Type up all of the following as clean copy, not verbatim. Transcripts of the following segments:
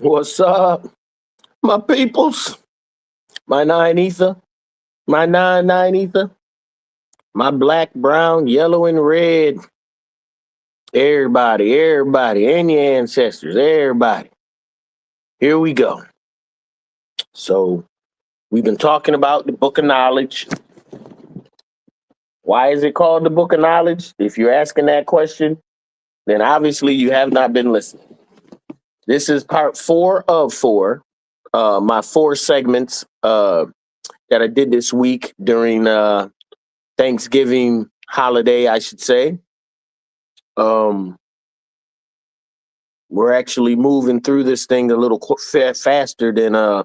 What's up, my peoples? My nine ether, my nine ether, my black, brown, yellow, and red. Everybody, and your ancestors, everybody. Here we go. So, we've been talking about the book of knowledge. Why is it called the book of knowledge? If you're asking that question, then obviously you have not been listening. This is part 4 of 4, my 4 segments that I did this week during Thanksgiving holiday, I should say. We're actually moving through this thing a little faster than I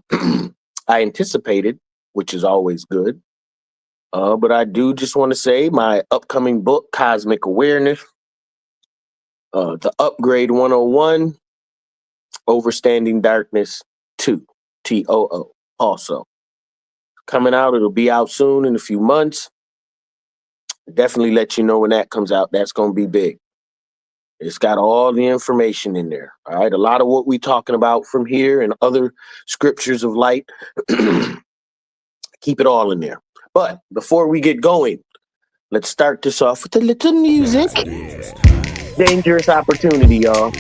anticipated, which is always good. But I do just want to say my upcoming book, Cosmic Awareness, the Upgrade 101, Overstanding Darkness 2, TOO, also coming out. It'll be out soon in a few months. Definitely let you know when that comes out. That's going to be big. It's got all the information in there. All right. A lot of what we're talking about from here and other scriptures of light, keep it all in there. But before we get going, let's start this off with a little music. Dangerous opportunity, y'all.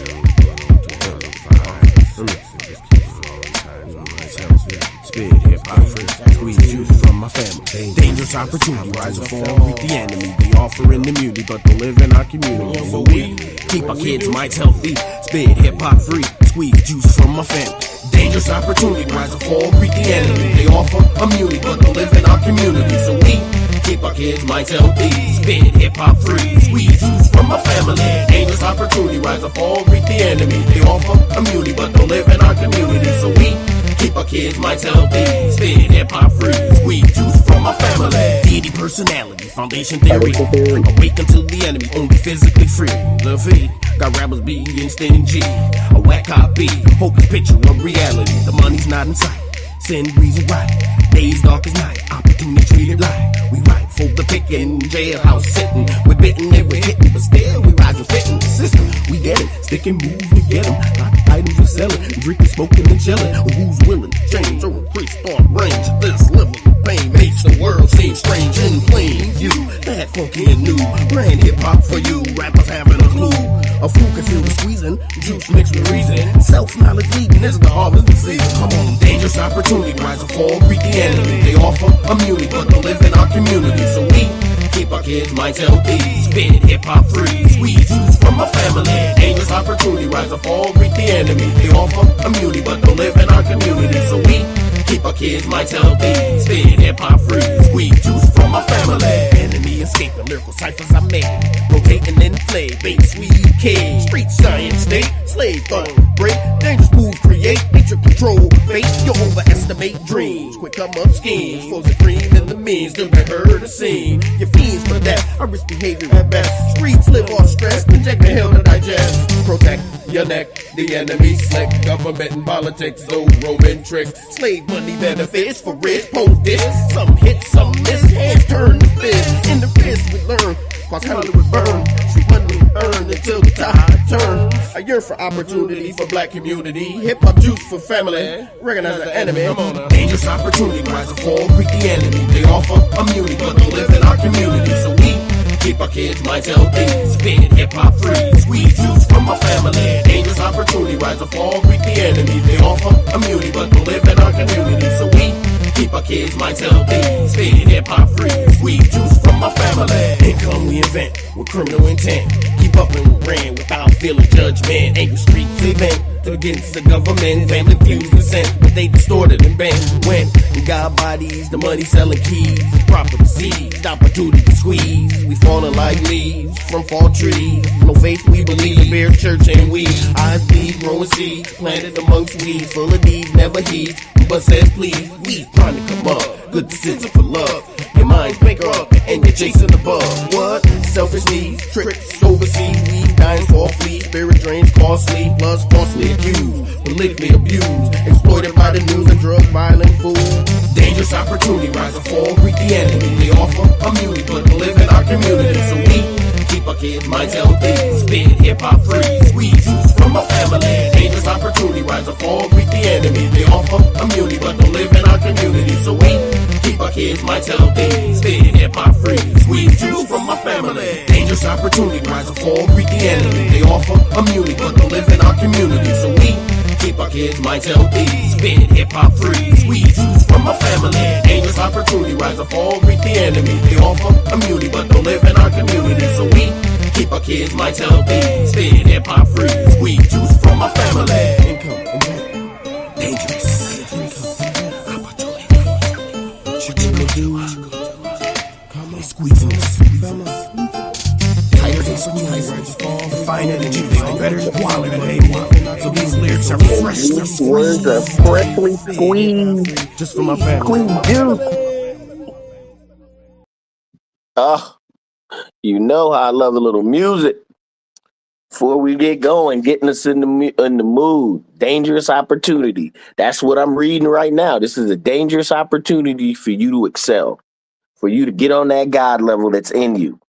Spit hip-hop free, squeeze juice from my family. Dangerous opportunity, rise and fall, meet the enemy. They offering immunity, but don't live in our community. So we keep our kids' minds healthy. Spit hip-hop free, squeeze juice from my family. Dangerous opportunity, rise and fall, meet the enemy. They offer immunity, but don't live in our community. So we keep our kids' minds healthy. Spit hip-hop free, squeeze juice from my family. Dangerous opportunity, rise and fall, meet the enemy. They offer immunity, but don't live in our community. So we keep our kids' minds healthy. Spit hip-hop free, squeeze juice from my family. Deity personality, foundation theory. Awake until the enemy, only physically free. The V, got rappers being stingy. A whack copy, hopeless picture of reality. The money's not in sight, sin reason why. Days dark as night, opportunity treated like. We ride for the pickin', jailhouse sitting. We're bitten and we're hitting, but still we rise and fit in the system. We get it, stick and move to get them. Lot of items we selling, drinking, smoking, and chilling. Who's willing to change or increase our range? This level of pain makes the world seem strange and plain view. That funky and new, brand hip hop for you. Rappers having a clue. A fool can feel the squeezing, juice mixed with reason. Self-knowledge leading is the harvest disease. Come on, dangerous opportunity, rise and fall, greet the enemy. They offer immunity, but don't live in our community. So we keep our kids' minds healthy. Spit hip-hop free, squeeze juice from my family. Dangerous opportunity, rise and fall, greet the enemy. They offer immunity, but don't live in our community. So we keep our kids' minds healthy. Spit hip-hop free, squeeze juice from my family. Enemy escaping, lyrical ciphers I made. Rotating in the play, bait sweet cage. Street science state, slave thumb break. Dangerous moves create, nature control fate. You overestimate dreams, quick come up schemes. Foes and cream in the means, still be heard or seen. Your fiends for that, I risk behavior at best. Streets live off stress, inject the hell to digest. Protect your neck, the enemy slick. Government and politics, those roving tricks. Slave money benefits for rich, post this. Some hit, some miss, hands turn to fist. In the fist we learn, cross Hollywood burn. Street money earn until the tide turn. I yearn for opportunity for black community. Hip hop juice for family, recognize the enemy. Come on now. Dangerous opportunity, rise and fall, greet the enemy. They offer immunity, but don't live in our community. So we keep our kids' minds healthy. Spit hip-hop free, squeeze juice from my family. Dangerous opportunity, rise and fall, greet the enemy. They offer immunity, but don't live in our community. So we keep our kids' minds healthy. Spit hip-hop free, squeeze juice from my family. Income we invent with criminal intent. Keep up and we ran without feeling judgment. Angry streets event against the government. Family feuds consent, but they distorted and bent. When God bodies, the money selling keys. Property seized, opportunity to squeeze. We falling like leaves from fall trees. No faith we believe in bare church and weed. Eyes bleed, growing seeds, planted amongst weeds. Full of these, never heeds, but says please. We trying to come up, good decision for love. Your mind's bankrupt and you're chasing above. What? Selfish needs, tricks overseas. We dying for fleas, spirit drains costly, plus falsely accused, politically abused, exploited by the news and drug violent fools. Dangerous opportunity, rise and fall, greet the enemy. They offer immunity, but don't live in our community. So we keep our kids' minds healthy. Spit hip-hop free, squeeze juice from my family. Dangerous opportunity, rise and fall, might tell thee. Spit hip-hop free, squeeze juice from my family. Dangerous opportunity, rise or fall, greet the enemy. They offer immunity, but don't live in our community. So we keep our kids' minds healthy. Spit hip-hop free, squeeze juice from my family. Dangerous opportunity, rise or fall, greet the enemy. They offer immunity, but don't live in our community. So we keep our kids' minds healthy. Spit hip-hop free, squeeze juice from my family. Income, investment, dangerous. Squeezing tighter than some tighter. Fine energy, they all better than quality. So these lyrics are fresh. These words are freshly squeezed. Just for my family. Oh, you know how I love a little music. Before we get going, getting us in the mood. Dangerous opportunity. That's what I'm reading right now. This is a dangerous opportunity for you to excel, for you to get on that God level that's in you.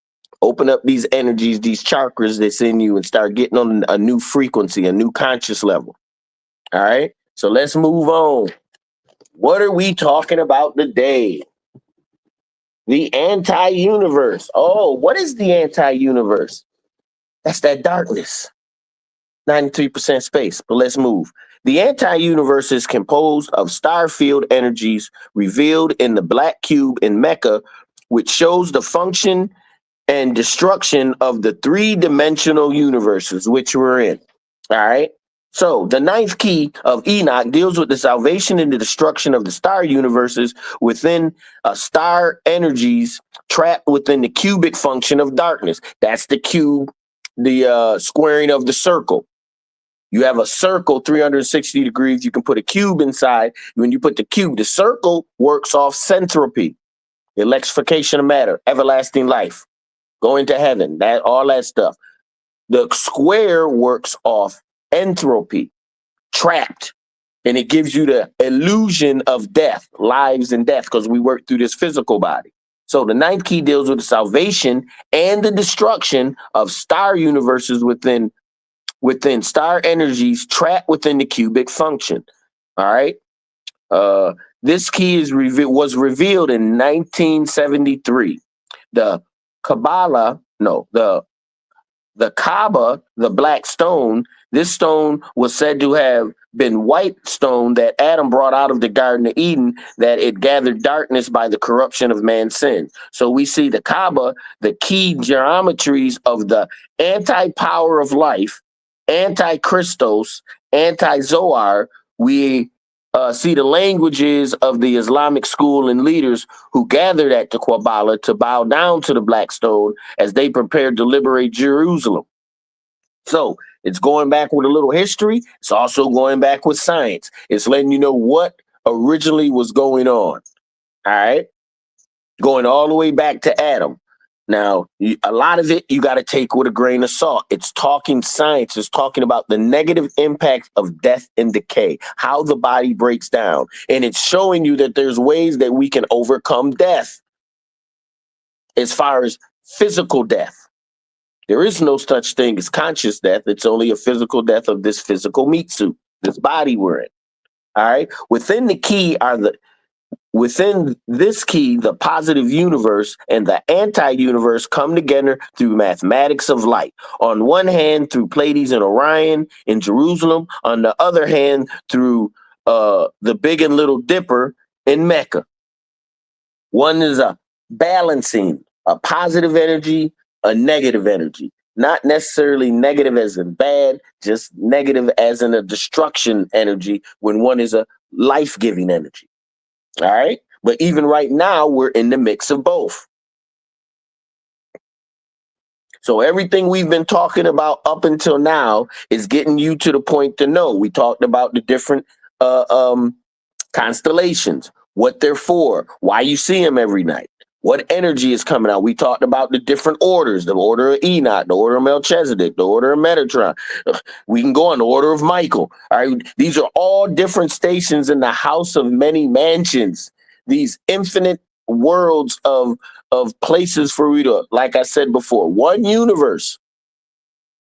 Open up these energies, these chakras that's in you, and start getting on a new frequency, a new conscious level. All right. So let's move on. What are we talking about today? The anti-universe. Oh, what is the anti-universe? That's that darkness. 93% space, but let's move. The anti-universe is composed of star field energies revealed in the black cube in Mecca, which shows the function and destruction of the three-dimensional universes which we're in. All right. So the ninth key of Enoch deals with the salvation and the destruction of the star universes within star energies trapped within the cubic function of darkness. That's the cube, the squaring of the circle. You have a circle 360 degrees. You can put a cube inside. When you put the cube, the circle works off centropy, electrification of matter, everlasting life, going to heaven, that all that stuff. The square works off entropy, trapped, and it gives you the illusion of death, lives and death, because we work through this physical body. So the ninth key deals with the salvation and the destruction of star universes within star energies trapped within the cubic function. All right. This key was revealed in 1973. The Kaaba, the black stone, this stone was said to have been white stone that Adam brought out of the Garden of Eden, that it gathered darkness by the corruption of man's sin. So we see the Kaaba, the key geometries of the anti-power of life, anti-Christos, anti-Zohar. We see the languages of the Islamic school and leaders who gathered at the Kabbalah to bow down to the black stone as they prepared to liberate Jerusalem. So it's going back with a little history. It's also going back with science. It's letting you know what originally was going on. All right. Going all the way back to Adam. Now, a lot of it you got to take with a grain of salt. It's talking science. It's talking about the negative impact of death and decay, how the body breaks down. And it's showing you that there's ways that we can overcome death as far as physical death. There is no such thing as conscious death. It's only a physical death of this physical meat suit, this body we're in. All right. Within this key, the positive universe and the anti-universe come together through mathematics of light. On one hand, through Pleiades and Orion in Jerusalem. On the other hand, through the Big and Little Dipper in Mecca. One is a balancing, a positive energy, a negative energy. Not necessarily negative as in bad, just negative as in a destruction energy when one is a life-giving energy. All right. But even right now, we're in the mix of both. So everything we've been talking about up until now is getting you to the point to know. We talked about the different constellations, what they're for, why you see them every night, what energy is coming out. We talked about the different orders, the order of Enoch, the order of Melchizedek, the order of Metatron. We can go on the order of Michael. All right. These are all different stations in the house of many mansions, these infinite worlds of places for you to, like I said before, one universe,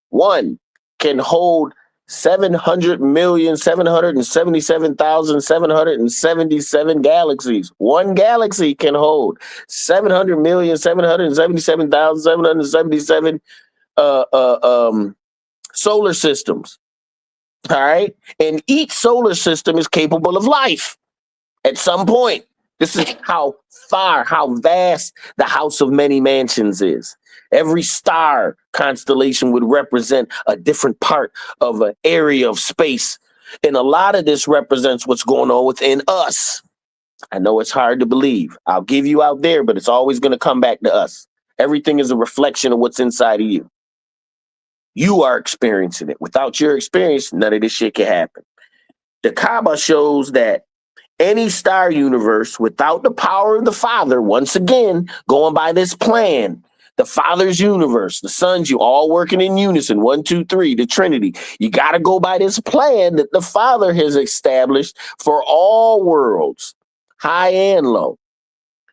one can hold 700,777,777 galaxies. One galaxy can hold 700,777,777 solar systems. All right. And each solar system is capable of life at some point. This is how vast the house of many mansions is. Every star constellation would represent a different part of an area of space. And a lot of this represents what's going on within us. I know it's hard to believe. I'll give you out there, but it's always going to come back to us. Everything is a reflection of what's inside of you. You are experiencing it. Without your experience, none of this shit can happen. The Kaaba shows that any star universe without the power of the Father, once again, going by this plan, the Father's universe, the sons, you all working in unison, 1, 2, 3, the Trinity. You got to go by this plan that the Father has established for all worlds, high and low.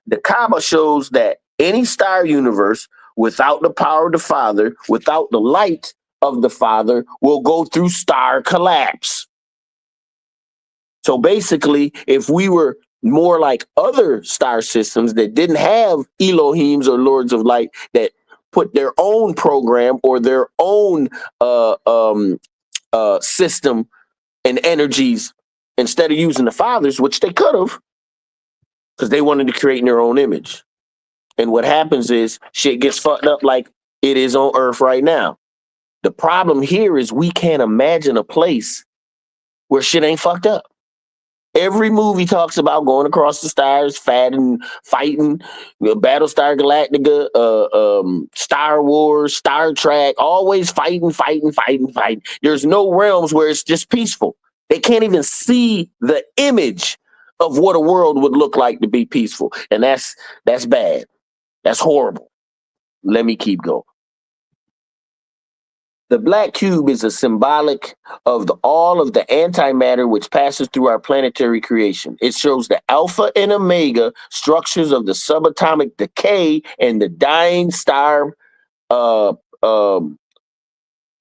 The Kaaba shows that any star universe without the power of the Father, without the light of the Father, will go through star collapse. So basically, if we were more like other star systems that didn't have Elohims or Lords of Light that put their own program or their own system and energies instead of using the Father's, which they could have, because they wanted to create in their own image. And what happens is shit gets fucked up like it is on Earth right now. The problem here is we can't imagine a place where shit ain't fucked up. Every movie talks about going across the stars, fighting, Battlestar Galactica, Star Wars, Star Trek, always fighting. There's no realms where it's just peaceful. They can't even see the image of what a world would look like to be peaceful. And that's bad. That's horrible. Let me keep going. The black cube is a symbolic of all of the antimatter which passes through our planetary creation. It shows the alpha and omega structures of the subatomic decay and the dying star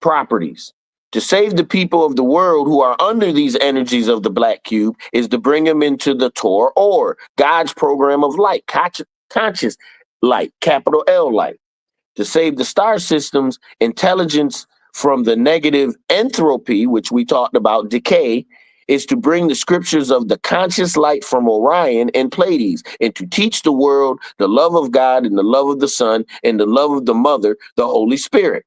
properties. To save the people of the world who are under these energies of the black cube is to bring them into the Torah, or God's program of light, conscious light, capital L light. To save the star system's intelligence from the negative entropy, which we talked about, decay, is to bring the scriptures of the conscious light from Orion and Pleiades, and to teach the world the love of God and the love of the Son and the love of the Mother, the Holy Spirit.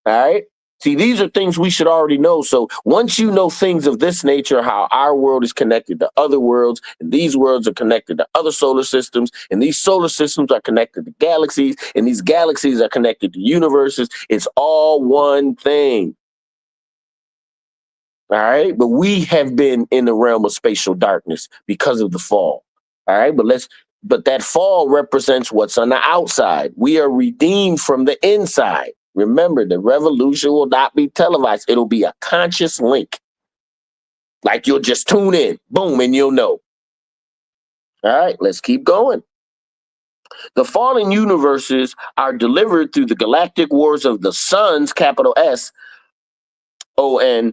All right? See, these are things we should already know. So once you know things of this nature, how our world is connected to other worlds, and these worlds are connected to other solar systems, and these solar systems are connected to galaxies, and these galaxies are connected to universes, it's all one thing. All right. But we have been in the realm of spatial darkness because of the fall. All right. But that fall represents what's on the outside. We are redeemed from the inside. Remember, the revolution will not be televised. It'll be a conscious link. Like you'll just tune in, boom, and you'll know. All right, let's keep going. The fallen universes are delivered through the galactic wars of the suns, capital SONS,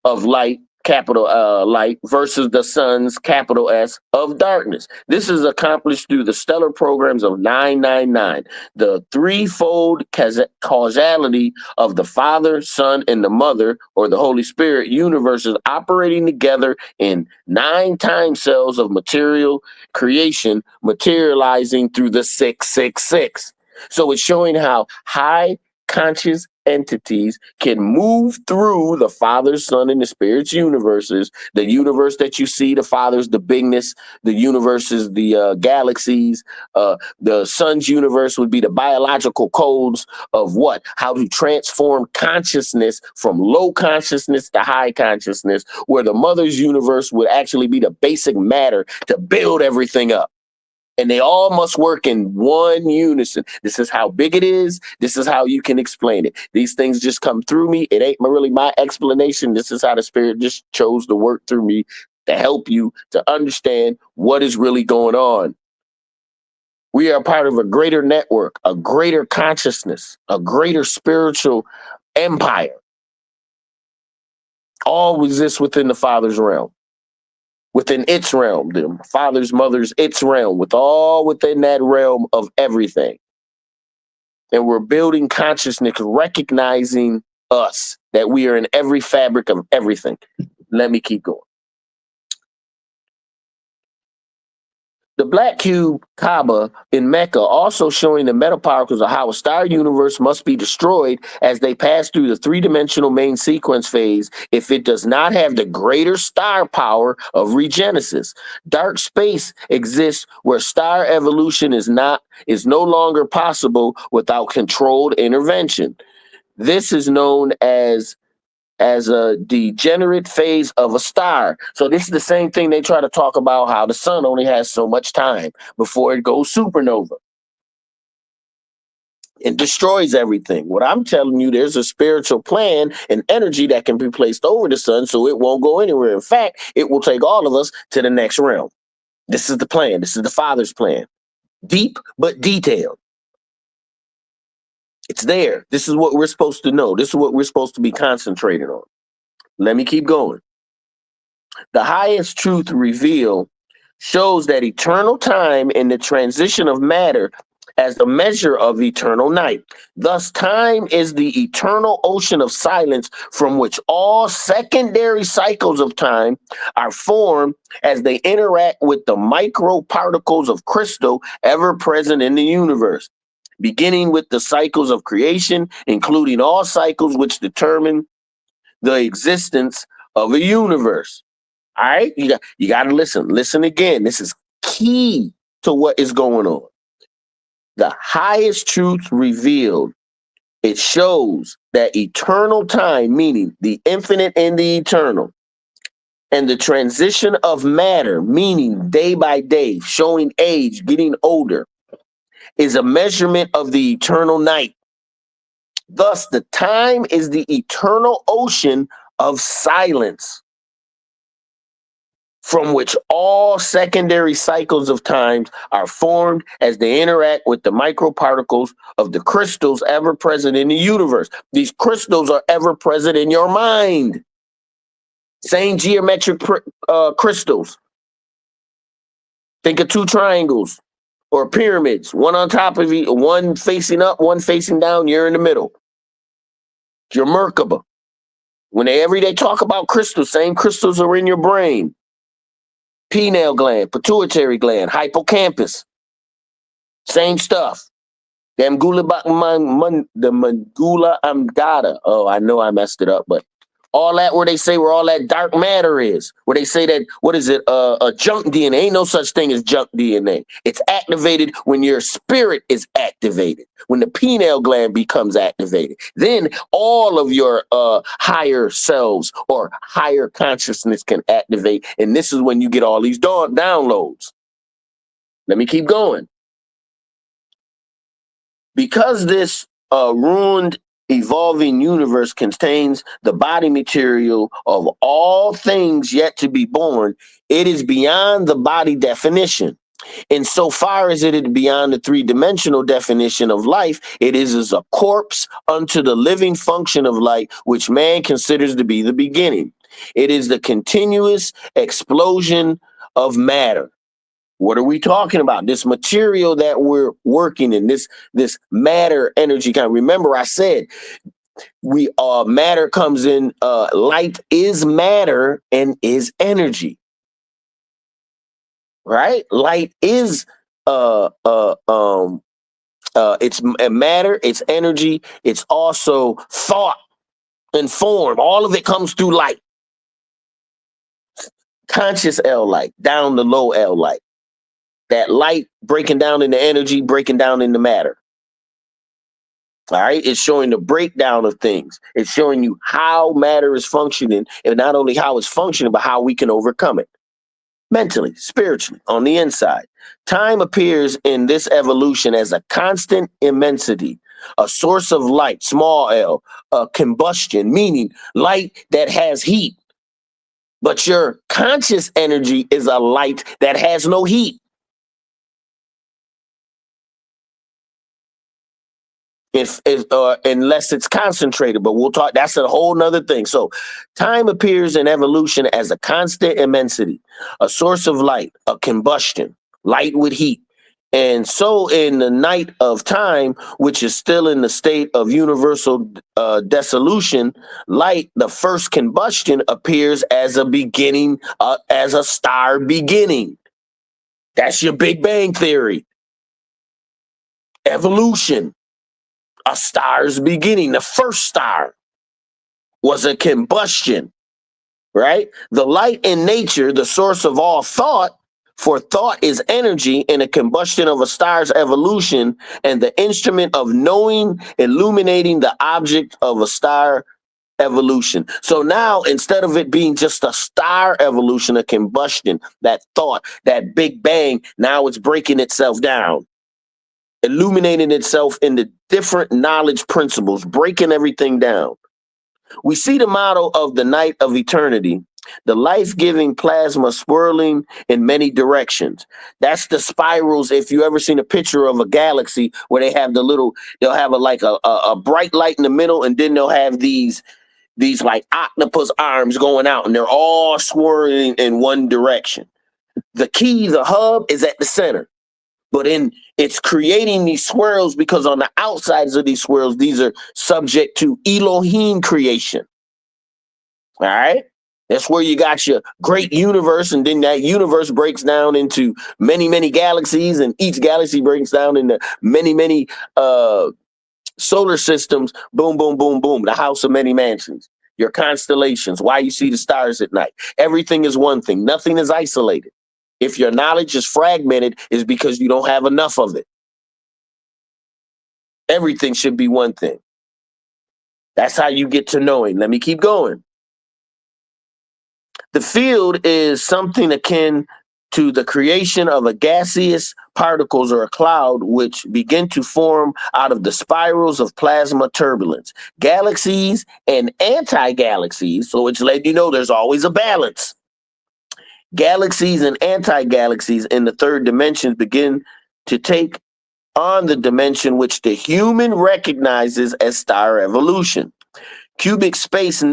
of light, capital light, versus the suns, capital S, of darkness. This is accomplished through the stellar programs of 999, the threefold causality of the Father, Son, and the Mother, or the Holy Spirit universes operating together in 9 time cells of material creation, materializing through the 666. So it's showing how high conscious entities can move through the Father, Son, and the Spirit's universes. The universe that you see, the Father's the bigness, the universe is the galaxies. The Son's universe would be the biological codes of what? How to transform consciousness from low consciousness to high consciousness, where the Mother's universe would actually be the basic matter to build everything up. And they all must work in one unison. This is how big it is. This is how you can explain it. These things just come through me. It ain't really my explanation. This is how the Spirit just chose to work through me to help you to understand what is really going on. We are part of a greater network, a greater consciousness, a greater spiritual empire. All exists within the Father's realm, within its realm, the Father's, Mother's, its realm, with all within that realm of everything. And we're building consciousness, recognizing us, that we are in every fabric of everything. Let me keep going. The black cube Kaaba in Mecca also showing the metaparticles of how a star universe must be destroyed as they pass through the three-dimensional main sequence phase if it does not have the greater star power of regenesis. Dark space exists where star evolution is no longer possible without controlled intervention. This is known as a degenerate phase of a star. So this is the same thing they try to talk about, how the sun only has so much time before it goes supernova. It destroys everything. What I'm telling you, there's a spiritual plan and energy that can be placed over the sun so it won't go anywhere. In fact, it will take all of us to the next realm. This is the plan. This is the Father's plan. Deep but detailed. It's there. This is what we're supposed to know. This is what we're supposed to be concentrated on. Let me keep going. The highest truth revealed shows that eternal time and the transition of matter as the measure of eternal night. Thus, time is the eternal ocean of silence from which all secondary cycles of time are formed as they interact with the microparticles of crystal ever present in the universe, beginning with the cycles of creation, including all cycles which determine the existence of a universe. All right, you got to listen. Listen again. This is key to what is going on. The highest truth revealed, it shows that eternal time, meaning the infinite and the eternal, and the transition of matter, meaning day by day, showing age, getting older, is a measurement of the eternal night. Thus, the time is the eternal ocean of silence, from which all secondary cycles of time are formed as they interact with the microparticles of the crystals ever present in the universe. These crystals are ever present in your mind. Same geometric crystals. Think of two triangles or pyramids, one on top of each, one facing up, one facing down, you're in the middle. Your Merkaba. When they every day talk about crystals, same crystals are in your brain. Pineal gland, pituitary gland, hippocampus. Same stuff. The medulla oblongata. Oh, I know I messed it up, but all that where they say where all that dark matter is, where they say that, what is it, junk DNA. Ain't no such thing as junk DNA. It's activated when your spirit is activated, when the pineal gland becomes activated. Then all of your higher selves or higher consciousness can activate, and this is when you get all these downloads. Let me keep going. Because this ruined evolving universe contains the body material of all things yet to be born, it is beyond the body definition. Insofar as it is beyond the three-dimensional definition of life, it is as a corpse unto the living function of light, which man considers to be the beginning. It is the continuous explosion of matter. What are we talking about? This material that we're working in, this matter energy kind. Remember, I said matter comes in. Light is matter and is energy, right? Light is it's matter, it's energy, it's also thought and form. All of it comes through light. Conscious L light, down the low L light. That light breaking down into energy, breaking down into matter. All right. It's showing the breakdown of things. It's showing you how matter is functioning, and not only how it's functioning, but how we can overcome it mentally, spiritually, on the inside. Time appears in this evolution as a constant immensity, a source of light, small L, combustion, meaning light that has heat. But your conscious energy is a light that has no heat. if unless it's concentrated. But we'll talk. That's a whole nother thing. So, time appears in evolution as a constant immensity, a source of light, a combustion, light with heat. And so, in the night of time, which is still in the state of universal dissolution, light, the first combustion, appears as a beginning, as a star beginning. That's your Big Bang Theory. Evolution, a star's beginning. The first star was a combustion, right? The light in nature, the source of all thought, for thought is energy in a combustion of a star's evolution, and the instrument of knowing, illuminating the object of a star evolution. So now, instead of it being just a star evolution, a combustion, that thought, that Big Bang, now it's breaking itself down, illuminating itself into different knowledge principles, breaking everything down. We see the model of the night of eternity, the life-giving plasma swirling in many directions. That's the spirals. If you ever seen a picture of a galaxy where they have they'll have a bright light in the middle, and then they'll have these like octopus arms going out, and they're all swirling in one direction. The key, the hub, is at the center. But it's creating these swirls because on the outsides of these swirls, these are subject to Elohim creation. All right? That's where you got your great universe, and then that universe breaks down into many, many galaxies, and each galaxy breaks down into many, many solar systems. Boom, boom, boom, boom. The house of many mansions. Your constellations, why you see the stars at night. Everything is one thing. Nothing is isolated. If your knowledge is fragmented, it's because you don't have enough of it. Everything should be one thing. That's how you get to knowing. Let me keep going. The field is something akin to the creation of a gaseous particles or a cloud, which begin to form out of the spirals of plasma turbulence. Galaxies and anti-galaxies, so it's letting you know there's always a balance. Galaxies and anti-galaxies in the third dimension begin to take on the dimension which the human recognizes as star evolution. Cubic space,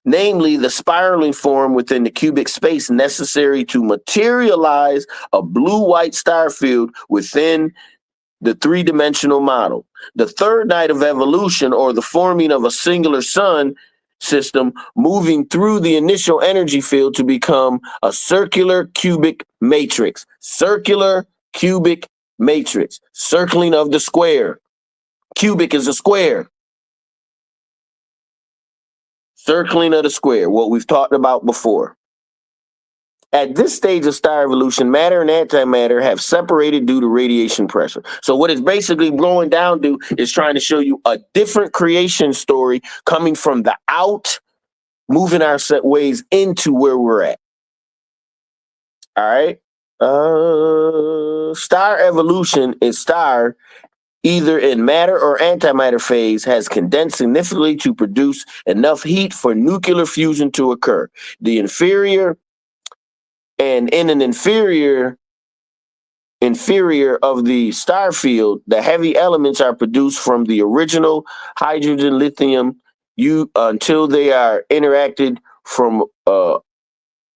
namely the spiraling form within the cubic space necessary to materialize a blue-white star field within the three-dimensional model. The third night of evolution, or the forming of a singular sun system moving through the initial energy field to become a circular cubic matrix. Circular cubic matrix. Circling of the square. Cubic is a square. Circling of the square, what we've talked about before. At this stage of star evolution, matter and antimatter have separated due to radiation pressure. So what it's basically going down to is trying to show you a different creation story coming from the out, moving our set ways into where we're at. All right. Star evolution is star either in matter or antimatter phase has condensed significantly to produce enough heat for nuclear fusion to occur. The inferior and in an inferior of the star field, the heavy elements are produced from the original hydrogen, lithium, until they are interacted from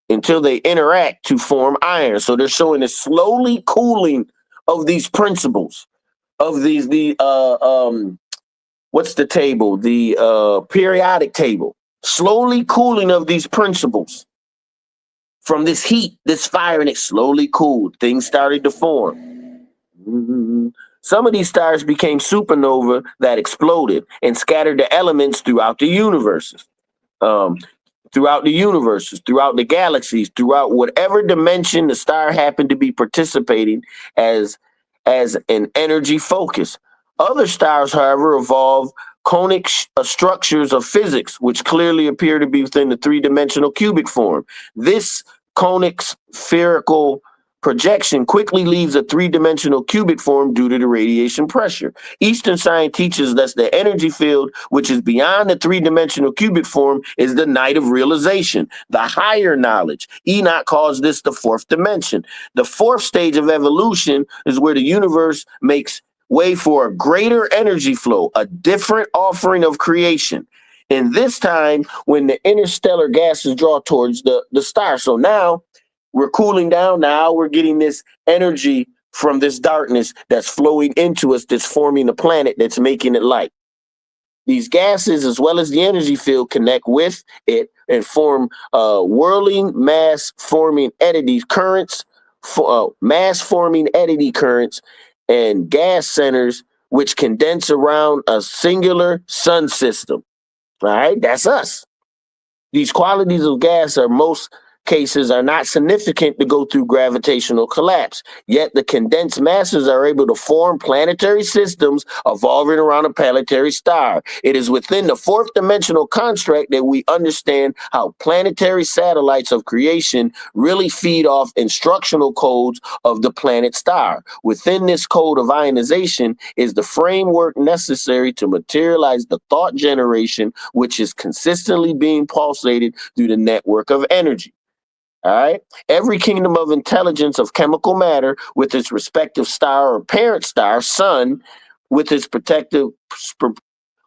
until they interact to form iron. So they're showing a slowly cooling of these principles of these what's the table? The periodic table. Slowly cooling of these principles. From this heat, this fire, and it slowly cooled. Things started to form. Mm-hmm. Some of these stars became supernova that exploded and scattered the elements throughout the universes. Throughout the galaxies, throughout whatever dimension the star happened to be participating as an energy focus. Other stars, however, evolve conic structures of physics, which clearly appear to be within the three-dimensional cubic form. This conic spherical projection quickly leaves a three-dimensional cubic form due to the radiation pressure. Eastern science teaches that the energy field, which is beyond the three-dimensional cubic form, is the night of realization, the higher knowledge. Enoch calls this the fourth dimension. The fourth stage of evolution is where the universe makes way for a greater energy flow, a different offering of creation. And this time, when the interstellar gases draw towards the star. So now we're cooling down. Now we're getting this energy from this darkness that's flowing into us, that's forming the planet, that's making it light. These gases, as well as the energy field, connect with it and form whirling mass forming entity currents, mass forming entity currents, and gas centers, which condense around a singular sun system. All right, that's us. These qualities of gas are most cases are not significant to go through gravitational collapse. Yet the condensed masses are able to form planetary systems evolving around a planetary star. It is within the fourth dimensional construct that we understand how planetary satellites of creation really feed off instructional codes of the planet star. Within this code of ionization is the framework necessary to materialize the thought generation, which is consistently being pulsated through the network of energy. All right. Every kingdom of intelligence of chemical matter with its respective star or parent star, sun, with its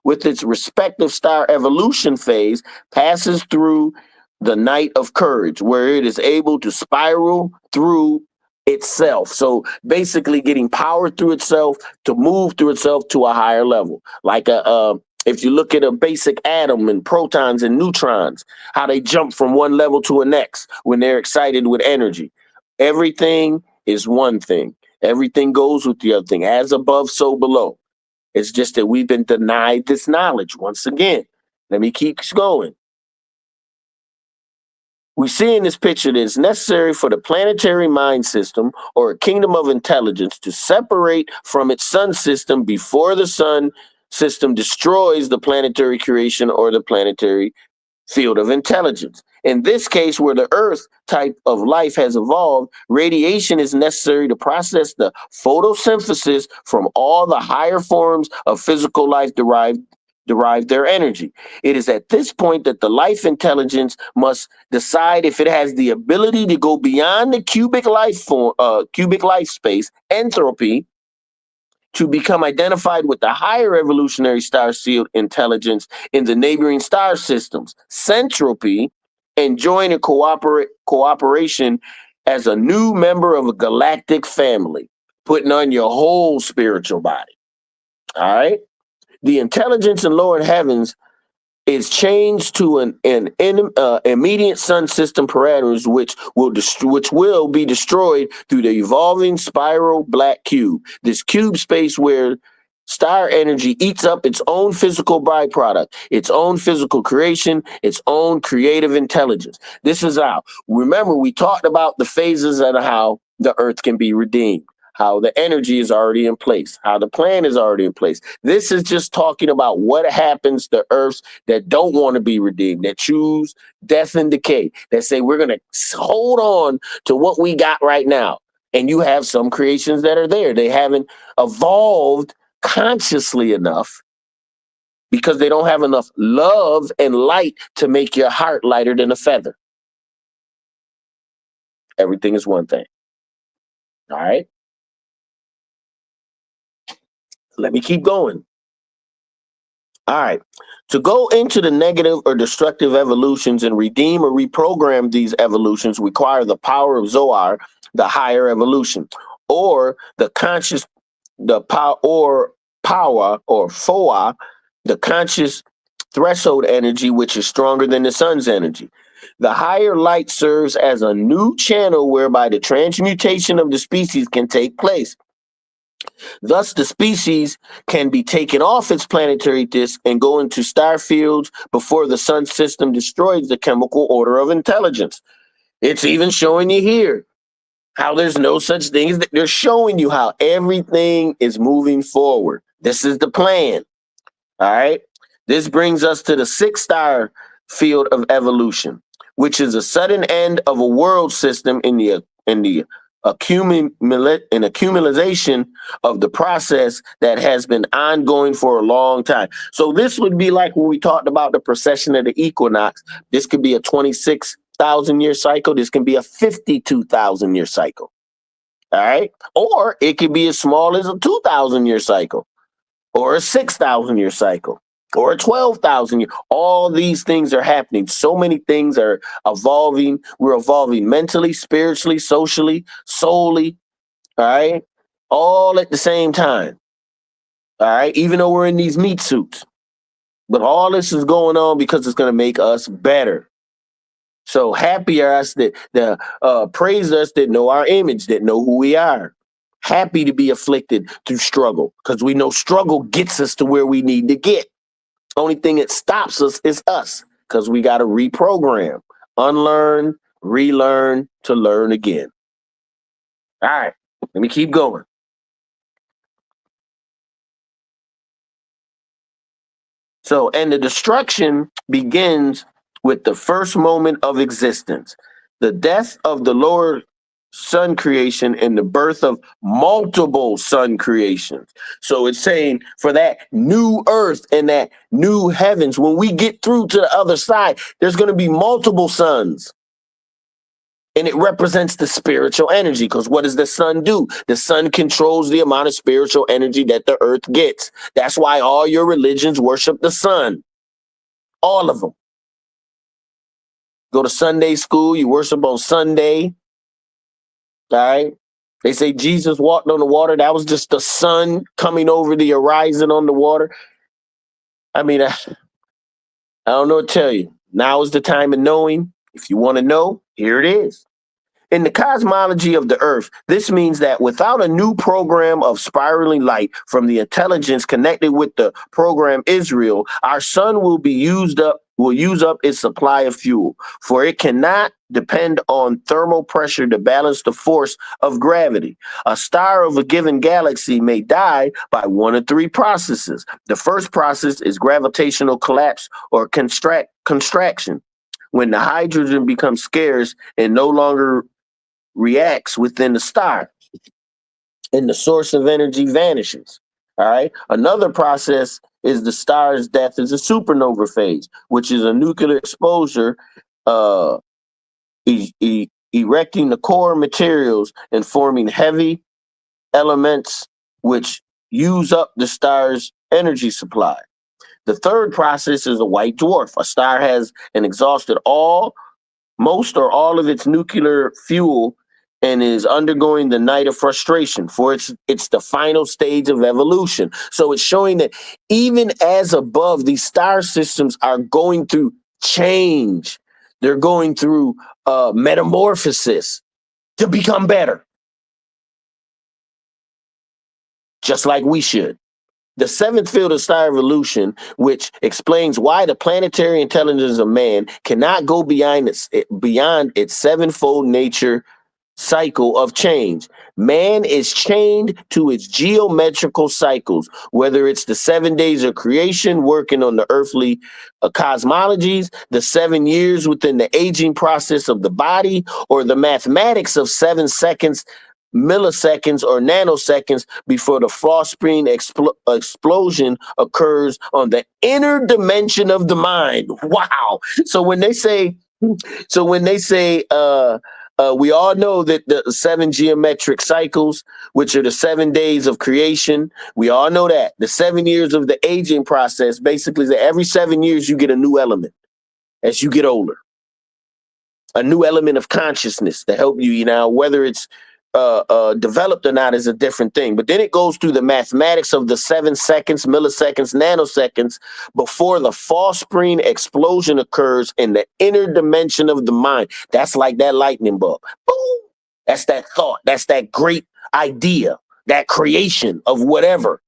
with its respective star evolution phase, passes through the night of courage, where it is able to spiral through itself. So basically getting power through itself to move through itself to a higher level. Like if you look at a basic atom and protons and neutrons, how they jump from one level to the next when they're excited with energy. Everything is one thing. Everything goes with the other thing. As above, so below. It's just that we've been denied this knowledge once again. Let me keep going. We see in this picture that it's necessary for the planetary mind system or a kingdom of intelligence to separate from its sun system before the sun system destroys the planetary creation or the planetary field of intelligence. In this case, where the Earth type of life has evolved, radiation is necessary to process the photosynthesis from all the higher forms of physical life derive their energy. It is at this point that the life intelligence must decide if it has the ability to go beyond the cubic life space, entropy, to become identified with the higher evolutionary star sealed intelligence in the neighboring star systems, centropy, and join in cooperation as a new member of a galactic family, putting on your whole spiritual body. All right. The intelligence in lower heavens is changed to an immediate sun system parameters, which will be destroyed through the evolving spiral black cube. This cube space where star energy eats up its own physical byproduct, its own physical creation, its own creative intelligence. This is how. Remember, we talked about the phases and how the Earth can be redeemed, how the energy is already in place, how the plan is already in place. This is just talking about what happens to Earths that don't want to be redeemed, that choose death and decay, that say we're going to hold on to what we got right now. And you have some creations that are there. They haven't evolved consciously enough because they don't have enough love and light to make your heart lighter than a feather. Everything is one thing. All right. Let me keep going. All right. To go into the negative or destructive evolutions and redeem or reprogram these evolutions require the power of Zohar, the higher evolution, or the conscious, the power or Foa, the conscious threshold energy, which is stronger than the sun's energy. The higher light serves as a new channel whereby the transmutation of the species can take place. Thus, the species can be taken off its planetary disk and go into star fields before the sun system destroys the chemical order of intelligence. It's even showing you here how there's no such thing as they're showing you how everything is moving forward. This is the plan. All right. This brings us to the 6-star field of evolution, which is a sudden end of a world system in the accumulation of the process that has been ongoing for a long time. So this would be like when we talked about the precession of the equinox. This could be a 26,000 year cycle. This can be a 52,000 year cycle. All right. Or it could be as small as a 2,000 year cycle, or a 6,000 year cycle, or a 12,000 year. All these things are happening. So many things are evolving. We're evolving mentally, spiritually, socially, soully. All right. All at the same time. All right. Even though we're in these meat suits. But all this is going on because it's going to make us better. So happy are us that praise us that know our image, that know who we are. Happy to be afflicted through struggle because we know struggle gets us to where we need to get. Only thing that stops us is us because we got to reprogram, unlearn, relearn to learn again. All right, let me keep going. So, and the destruction begins with the first moment of existence, the death of the lower sun creation and the birth of multiple sun creations. So it's saying for that new earth and that new heavens, when we get through to the other side, there's going to be multiple suns. And it represents the spiritual energy because what does the sun do? The sun controls the amount of spiritual energy that the earth gets. That's why all your religions worship the sun. All of them. Go to Sunday school, you worship on Sunday. All right. They say Jesus walked on the water. That was just the sun coming over the horizon on the water. I mean, I don't know what to tell you. Now is the time of knowing. If you want to know, here it is. In the cosmology of the Earth, this means that without a new program of spiraling light from the intelligence connected with the program Israel, our sun will use up its supply of fuel, for it cannot depend on thermal pressure to balance the force of gravity. A star of a given galaxy may die by one of three processes. The first process is gravitational collapse or contraction, when the hydrogen becomes scarce and no longer reacts within the star and the source of energy vanishes. All right. Another process is the star's death as a supernova phase, which is a nuclear exposure, uh, erecting the core materials and forming heavy elements which use up the star's energy supply. The third process is a white dwarf. A star has exhausted most or all of its nuclear fuel and is undergoing the night of frustration, for it's the final stage of evolution. So it's showing that even as above, these star systems are going through change. They're going through metamorphosis to become better, just like we should. The seventh field of star evolution, which explains why the planetary intelligence of man cannot go beyond its sevenfold nature cycle of change. Man is chained to its geometrical cycles, whether it's the 7 days of creation working on the earthly cosmologies, the 7 years within the aging process of the body, or the mathematics of 7 seconds, milliseconds, or nanoseconds before the frost spring explosion occurs on the inner dimension of the mind. Wow. So when they say, we all know that the 7 geometric cycles, which are the 7 days of creation, we all know that. The 7 years of the aging process basically is that every 7 years you get a new element as you get older, a new element of consciousness to help you, whether it's developed or not is a different thing. But then it goes through the mathematics of the 7 seconds, milliseconds, nanoseconds before the false spring explosion occurs in the inner dimension of the mind. That's like that lightning bulb. Boom! That's that thought. That's that great idea, that creation of whatever.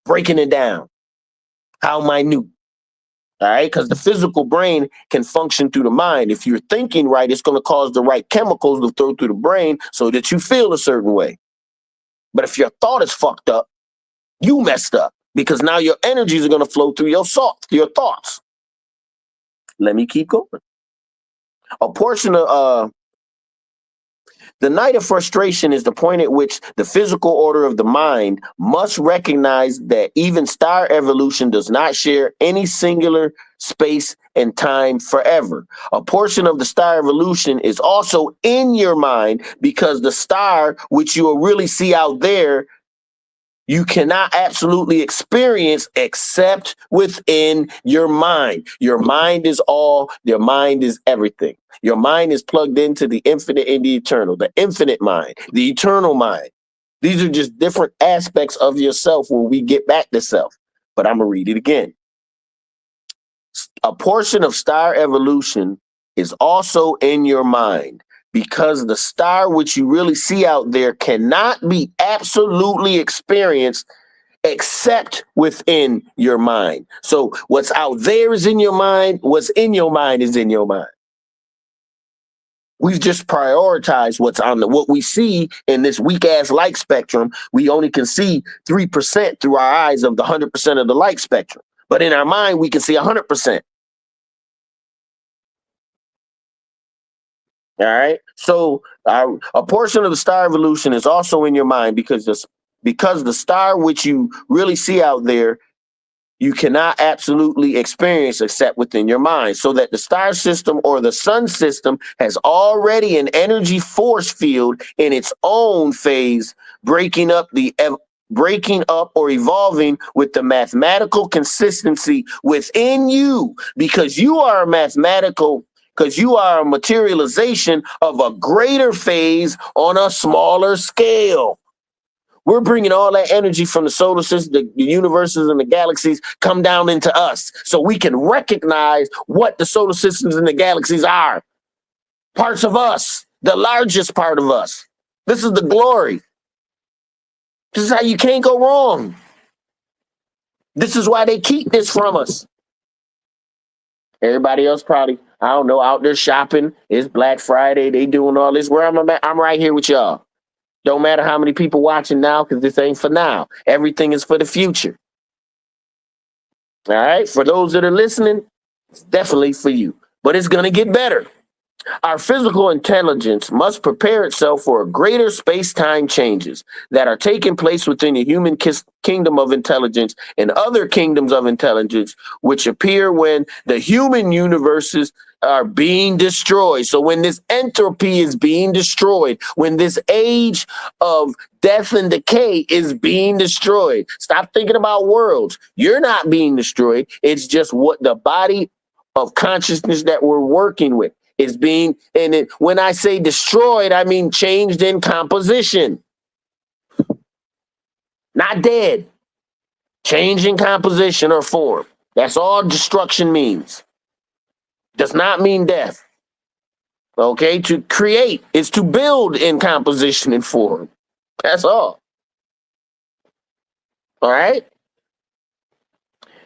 Breaking it down. How minute. All right, because the physical brain can function through the mind. If you're thinking right, it's going to cause the right chemicals to flow through the brain so that you feel a certain way. But if your thought is fucked up, you messed up because now your energies are going to flow through your thoughts. Let me keep going. A portion of The night of frustration is the point at which the physical order of the mind must recognize that even star evolution does not share any singular space and time forever. A portion of the star evolution is also in your mind because the star, which you will really see out there, you cannot absolutely experience except within your mind. Your mind is all, your mind is everything. Your mind is plugged into the infinite and the eternal, the infinite mind, the eternal mind. These are just different aspects of yourself where we get back to self. But I'm going to read it again. A portion of star evolution is also in your mind because the star which you really see out there cannot be absolutely experienced except within your mind. So what's out there is in your mind. What's in your mind is in your mind. We've just prioritized what we see in this weak ass light spectrum. We only can see 3% through our eyes of the 100% of the light spectrum. But in our mind, we can see 100%. All right. So a portion of the star evolution is also in your mind because the star which you really see out there, you cannot absolutely experience except within your mind. So that the star system or the sun system has already an energy force field in its own phase, breaking up or evolving with the mathematical consistency within you, because you are a materialization of a greater phase on a smaller scale. We're bringing all that energy from the solar system, the universes and the galaxies come down into us so we can recognize what the solar systems and the galaxies are. Parts of us, the largest part of us. This is the glory. This is how you can't go wrong. This is why they keep this from us. Everybody else probably, I don't know, out there shopping. It's Black Friday. They doing all this. Where I'm right here with y'all. Don't matter how many people watching now, because this ain't for now. Everything is for the future. All right. For those that are listening, it's definitely for you. But it's going to get better. Our physical intelligence must prepare itself for greater space-time changes that are taking place within the human kingdom of intelligence and other kingdoms of intelligence, which appear when the human universes are being destroyed. So when this entropy is being destroyed, when this age of death and decay is being destroyed, stop thinking about worlds. You're not being destroyed. It's just what the body of consciousness that we're working with is being, and when I say destroyed, I mean changed in composition. Not dead. Change in composition or form. That's all destruction means. Does not mean death. Okay, to create is to build in composition and form. That's all. All right?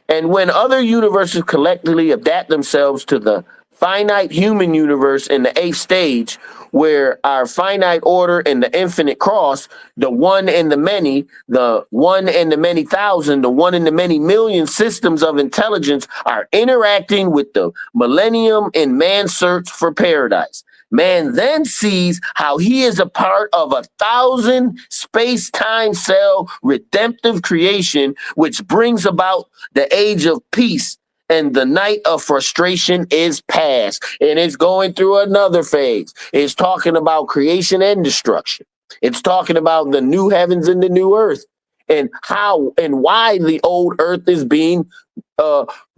And when other universes collectively adapt themselves to the finite human universe in the eighth stage, where our finite order and the infinite cross, the one and the many, the one and the many thousand, the one and the many million systems of intelligence are interacting with the millennium in man's search for paradise. Man then sees how he is a part of 1,000 space-time cell redemptive creation, which brings about the age of peace, and the night of frustration is past, and it's going through another phase. It's talking about creation and destruction. It's talking about the new heavens and the new earth, and how and why the old earth is being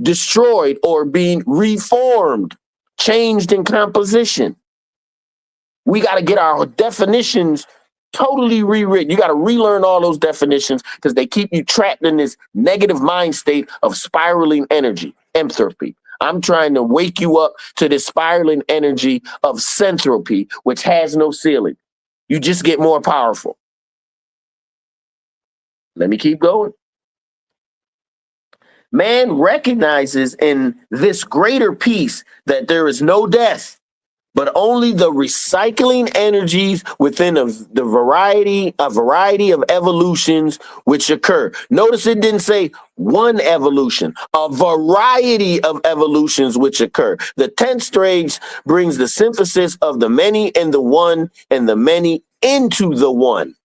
destroyed or being reformed, changed in composition. We got to get our definitions totally rewritten. You got to relearn all those definitions because they keep you trapped in this negative mind state of spiraling energy, entropy. I'm trying to wake you up to this spiraling energy of centropy, which has no ceiling. You just get more powerful. Let me keep going. Man recognizes in this greater peace that there is no death, but only the recycling energies within the variety of evolutions which occur. Notice it didn't say one evolution, a variety of evolutions which occur. The 10th stage brings the synthesis of the many and the one and the many into the one,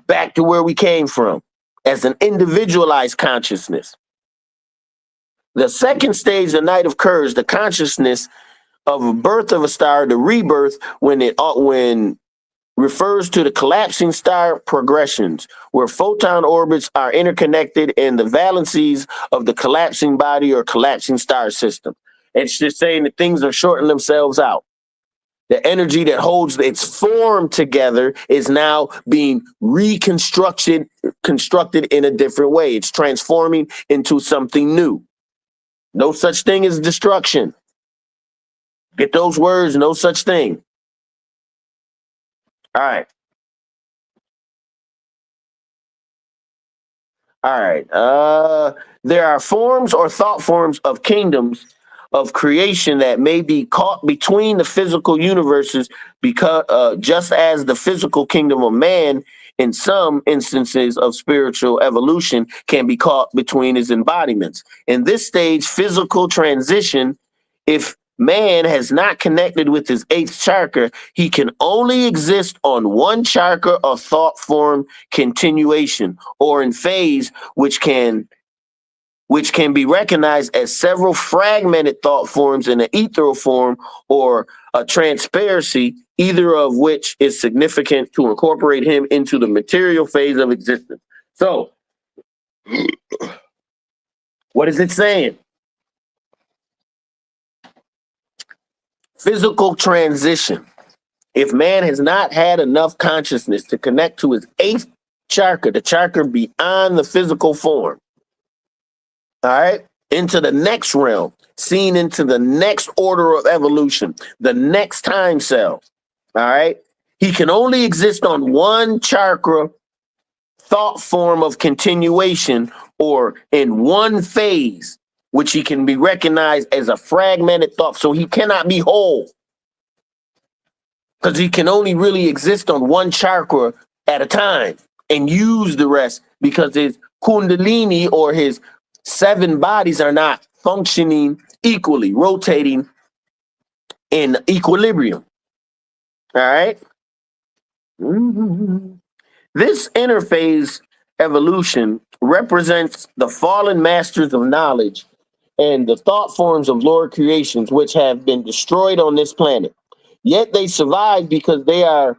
back to where we came from as an individualized consciousness. The second stage, the night of Kurz, the consciousness of a birth of a star, the rebirth, when refers to the collapsing star progressions, where photon orbits are interconnected in the valencies of the collapsing body or collapsing star system. It's just saying that things are shortening themselves out. The energy that holds its form together is now being constructed in a different way. It's transforming into something new. No such thing as destruction. Get those words, no such thing. All right. All right. There are forms or thought forms of kingdoms of creation that may be caught between the physical universes, because just as the physical kingdom of man, in some instances of spiritual evolution, can be caught between his embodiments. In this stage, physical transition, if man has not connected with his eighth chakra, he can only exist on one chakra of thought form continuation, or in phase, which can be recognized as several fragmented thought forms in an ethereal form or a transparency, either of which is significant to incorporate him into the material phase of existence. So, what is it saying? Physical transition. If man has not had enough consciousness to connect to his eighth chakra, the chakra beyond the physical form, all right, into the next realm, seen into the next order of evolution, the next time cell, all right, he can only exist on one chakra thought form of continuation, or in one phase, which he can be recognized as a fragmented thought. So he cannot be whole, because he can only really exist on one chakra at a time and use the rest, because his kundalini or his 7 bodies are not functioning equally, rotating in equilibrium. All right. This interphase evolution represents the fallen masters of knowledge and the thought forms of Lord creations, which have been destroyed on this planet. Yet they survive because they are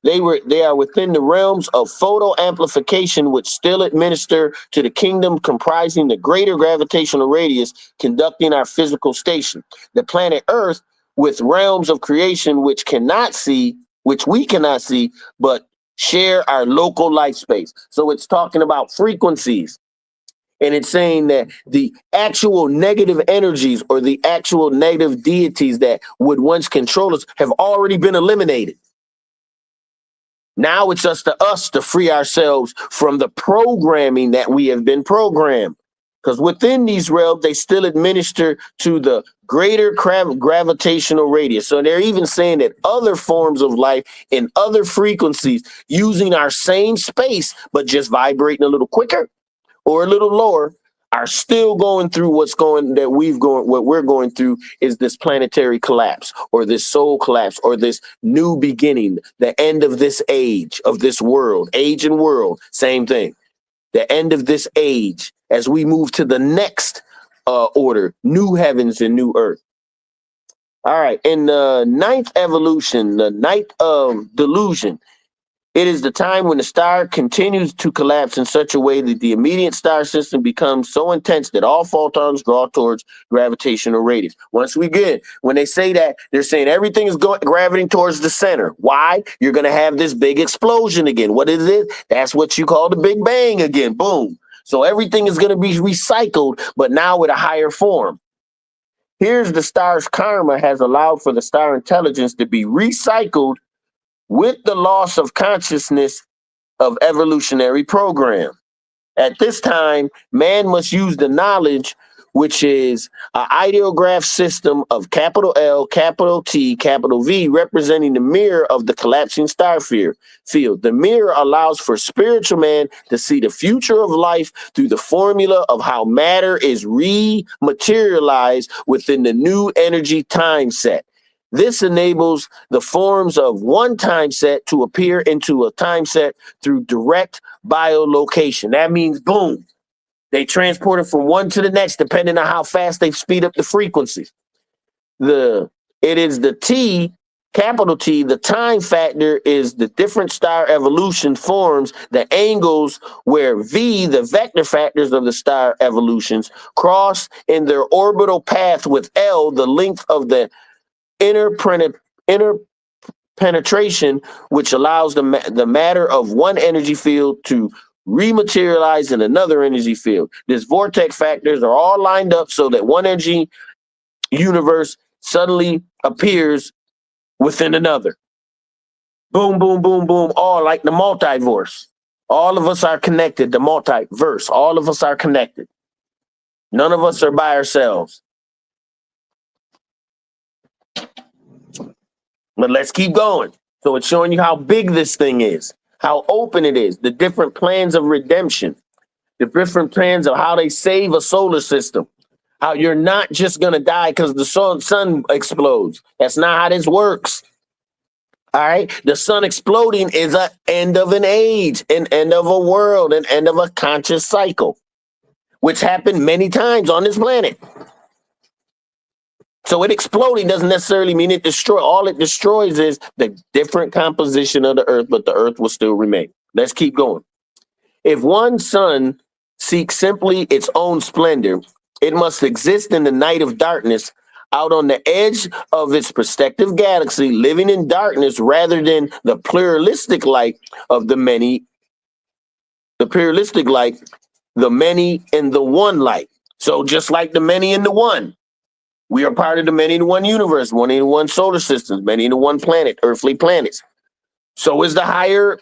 within the realms of photo amplification, which still administer to the kingdom comprising the greater gravitational radius conducting our physical station. The planet Earth, with realms of creation which we cannot see, but share our local life space. So it's talking about frequencies. And it's saying that the actual negative energies or the actual negative deities that would once control us have already been eliminated. Now it's up to us to free ourselves from the programming that we have been programmed. Because within these realms, they still administer to the greater gravitational radius. So they're even saying that other forms of life in other frequencies using our same space, but just vibrating a little quicker or a little lower, are still going through what we're going through is this planetary collapse, or this soul collapse, or this new beginning, the end of this age, of this world, age and world, same thing. The end of this age as we move to the next order, new heavens and new earth. All right. In the 9th evolution, the night of delusion, it is the time when the star continues to collapse in such a way that the immediate star system becomes so intense that all photons draw towards gravitational radius. When they say that, they're saying everything is gravitating towards the center. Why? You're going to have this big explosion again. What is it? That's what you call the Big Bang again. Boom. So everything is going to be recycled, but now with a higher form. Here's the star's karma has allowed for the star intelligence to be recycled with the loss of consciousness of evolutionary program. At this time, man must use the knowledge which is an ideograph system of capital L, capital T, capital V, representing the mirror of the collapsing star field. The mirror allows for spiritual man to see the future of life through the formula of how matter is rematerialized within the new energy time set. This enables the forms of one time set to appear into a time set through direct biolocation. That means, boom, they transport it from one to the next, depending on how fast they speed up the frequencies. It is the T, capital T, the time factor is the different star evolution forms, the angles where V, the vector factors of the star evolutions, cross in their orbital path with L, the length of the inner penetration, which allows the matter of one energy field to rematerialize in another energy field. These vortex factors are all lined up so that one energy universe suddenly appears within another. Boom, boom, boom, boom, all like the multiverse. All of us are connected, the multiverse. All of us are connected. None of us are by ourselves. But let's keep going. So it's showing you how big this thing is, how open it is, the different plans of redemption, the different plans of how they save a solar system, how you're not just going to die because the sun explodes. That's not how this works. All right. The sun exploding is an end of an age, an end of a world, an end of a conscious cycle, which happened many times on this planet. So it exploding doesn't necessarily mean it destroys. All it destroys is the different composition of the earth, but the earth will still remain. Let's keep going. If one sun seeks simply its own splendor, it must exist in the night of darkness, out on the edge of its prospective galaxy, living in darkness rather than the pluralistic light of the many, the pluralistic light, the many and the one light. So just like the many and the one, we are part of the many in one universe, one in one solar systems, many in one planet, earthly planets. So is the higher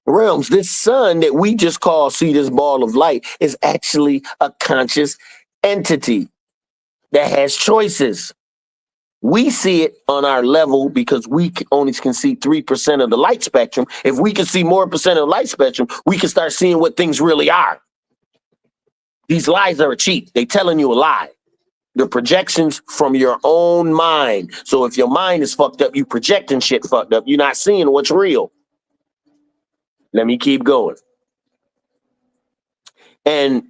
realms. This sun that we just see this ball of light, is actually a conscious entity that has choices. We see it on our level because we only can see 3% of the light spectrum. If we can see more percent of the light spectrum, we can start seeing what things really are. These lies are cheap. They telling you a lie. The projections from your own mind. So if your mind is fucked up, you projecting shit fucked up. You're not seeing what's real. Let me keep going. And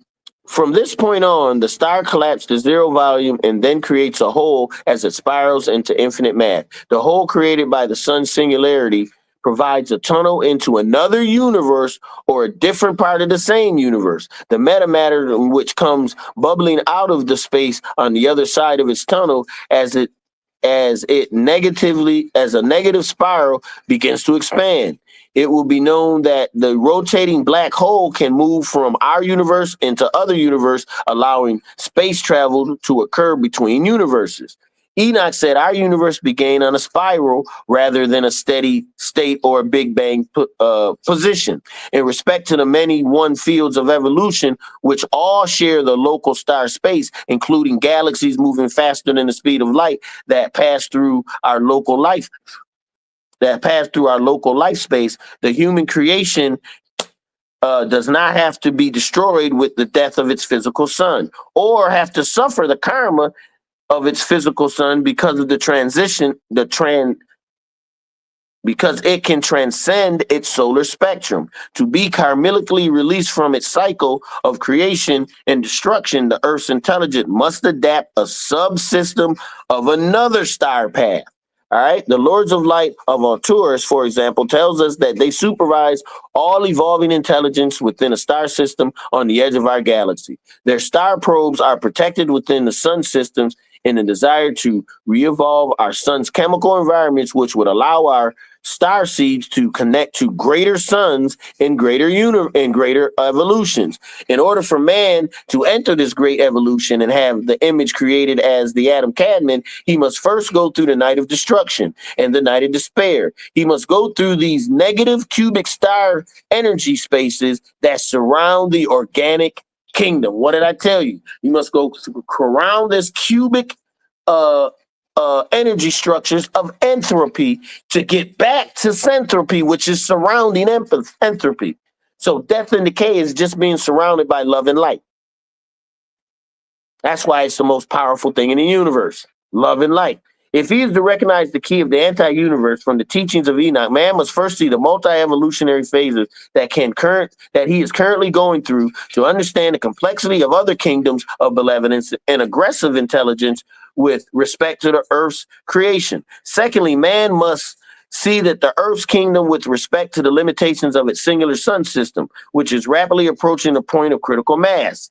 from this point on, the star collapses to zero volume and then creates a hole as it spirals into infinite mass. The hole created by the sun's singularity provides a tunnel into another universe or a different part of the same universe. The metamatter, which comes bubbling out of the space on the other side of its tunnel as a negative spiral begins to expand. It will be known that the rotating black hole can move from our universe into other universe, allowing space travel to occur between universes. Enoch said our universe began on a spiral rather than a steady state or a Big Bang position. In respect to the many one fields of evolution, which all share the local star space, including galaxies moving faster than the speed of light that pass through our local life, space, the human creation does not have to be destroyed with the death of its physical son, or have to suffer the karma of its physical son because of the transition, because it can transcend its solar spectrum. To be karmically released from its cycle of creation and destruction, the Earth's intelligence must adapt a subsystem of another star path. All right. The Lords of Light of Arcturus, for example, tells us that they supervise all evolving intelligence within a star system on the edge of our galaxy. Their star probes are protected within the sun systems in the desire to re-evolve our sun's chemical environments, which would allow our star seeds to connect to greater suns in greater evolutions. In order for man to enter this great evolution and have the image created as the Adam Kadmon, he must first go through the night of destruction and the night of despair. He must go through these negative cubic star energy spaces that surround the organic kingdom. What did I tell you? You must go around this cubic uh, energy structures of entropy to get back to synthropy, which is surrounding entropy. So death and decay is just being surrounded by love and light. That's why it's the most powerful thing in the universe, love and light. If he is to recognize the key of the anti-universe from the teachings of Enoch, man must first see the multi-evolutionary phases that he is currently going through to understand the complexity of other kingdoms of benevolence and aggressive intelligence with respect to the Earth's creation. Secondly, man must see that the Earth's kingdom with respect to the limitations of its singular sun system, which is rapidly approaching the point of critical mass.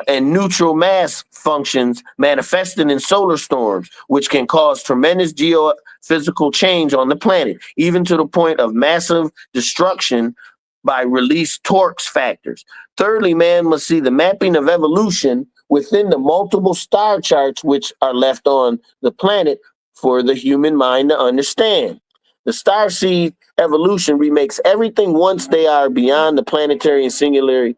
And neutral mass functions manifested in solar storms, which can cause tremendous geophysical change on the planet, even to the point of massive destruction by released torque factors. Thirdly, man must see the mapping of evolution within the multiple star charts which are left on the planet for the human mind to understand. The star seed evolution remakes everything once they are beyond the planetary and singularity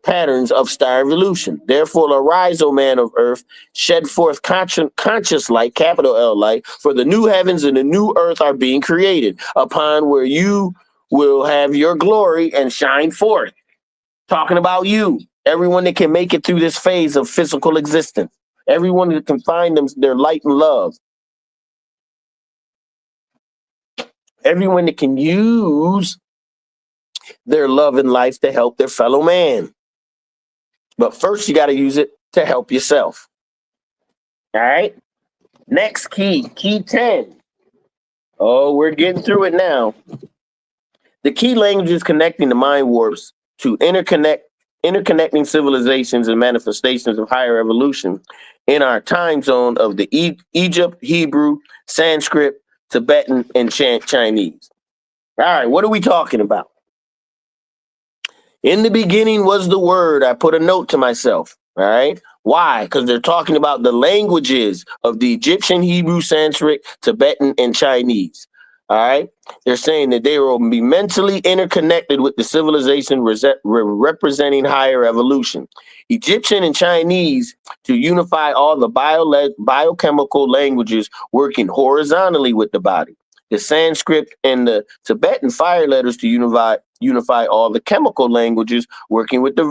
patterns of star evolution. Therefore, arise, O man of earth, shed forth conscious light, capital L light, for the new heavens and the new earth are being created, upon where you will have your glory and shine forth. Talking about you, everyone that can make it through this phase of physical existence, everyone that can find their light and love, everyone that can use their love and life to help their fellow man. But first, you got to use it to help yourself. All right. Next key 10. Oh, we're getting through it now. The key languages connecting the mind warps to interconnecting civilizations and manifestations of higher evolution in our time zone of the Egypt, Hebrew, Sanskrit, Tibetan, and Chinese. All right, what are we talking about? In the beginning was the word. I put a note to myself. All right. Why? Because they're talking about the languages of the Egyptian, Hebrew, Sanskrit, Tibetan, and Chinese. All right. They're saying that they will be mentally interconnected with the civilization representing higher evolution. Egyptian and Chinese to unify all the biochemical languages working horizontally with the body. The Sanskrit and the Tibetan fire letters to unify all the chemical languages working with the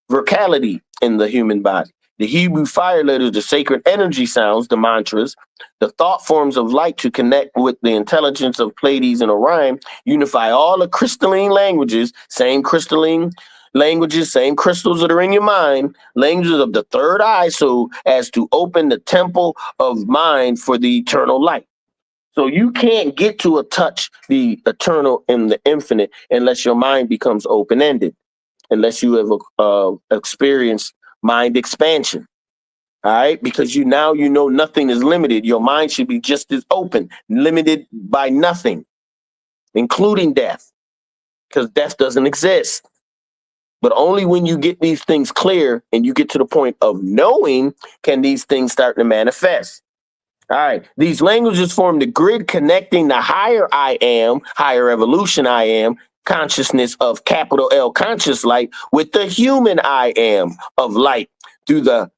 verticality in the human body. The Hebrew fire letters, the sacred energy sounds, the mantras, the thought forms of light to connect with the intelligence of Pleiades and Orion, unify all the crystalline languages, same crystalline languages, same crystals that are in your mind, languages of the third eye, so as to open the temple of mind for the eternal light. So you can't get to a touch the eternal and the infinite unless your mind becomes open-ended, unless you have experienced mind expansion. All right, because you know nothing is limited. Your mind should be just as open, limited by nothing, including death, because death doesn't exist. But only when you get these things clear and you get to the point of knowing can these things start to manifest. All right. These languages form the grid connecting the higher I am, higher evolution I am, consciousness of capital L conscious light with the human I am of light through the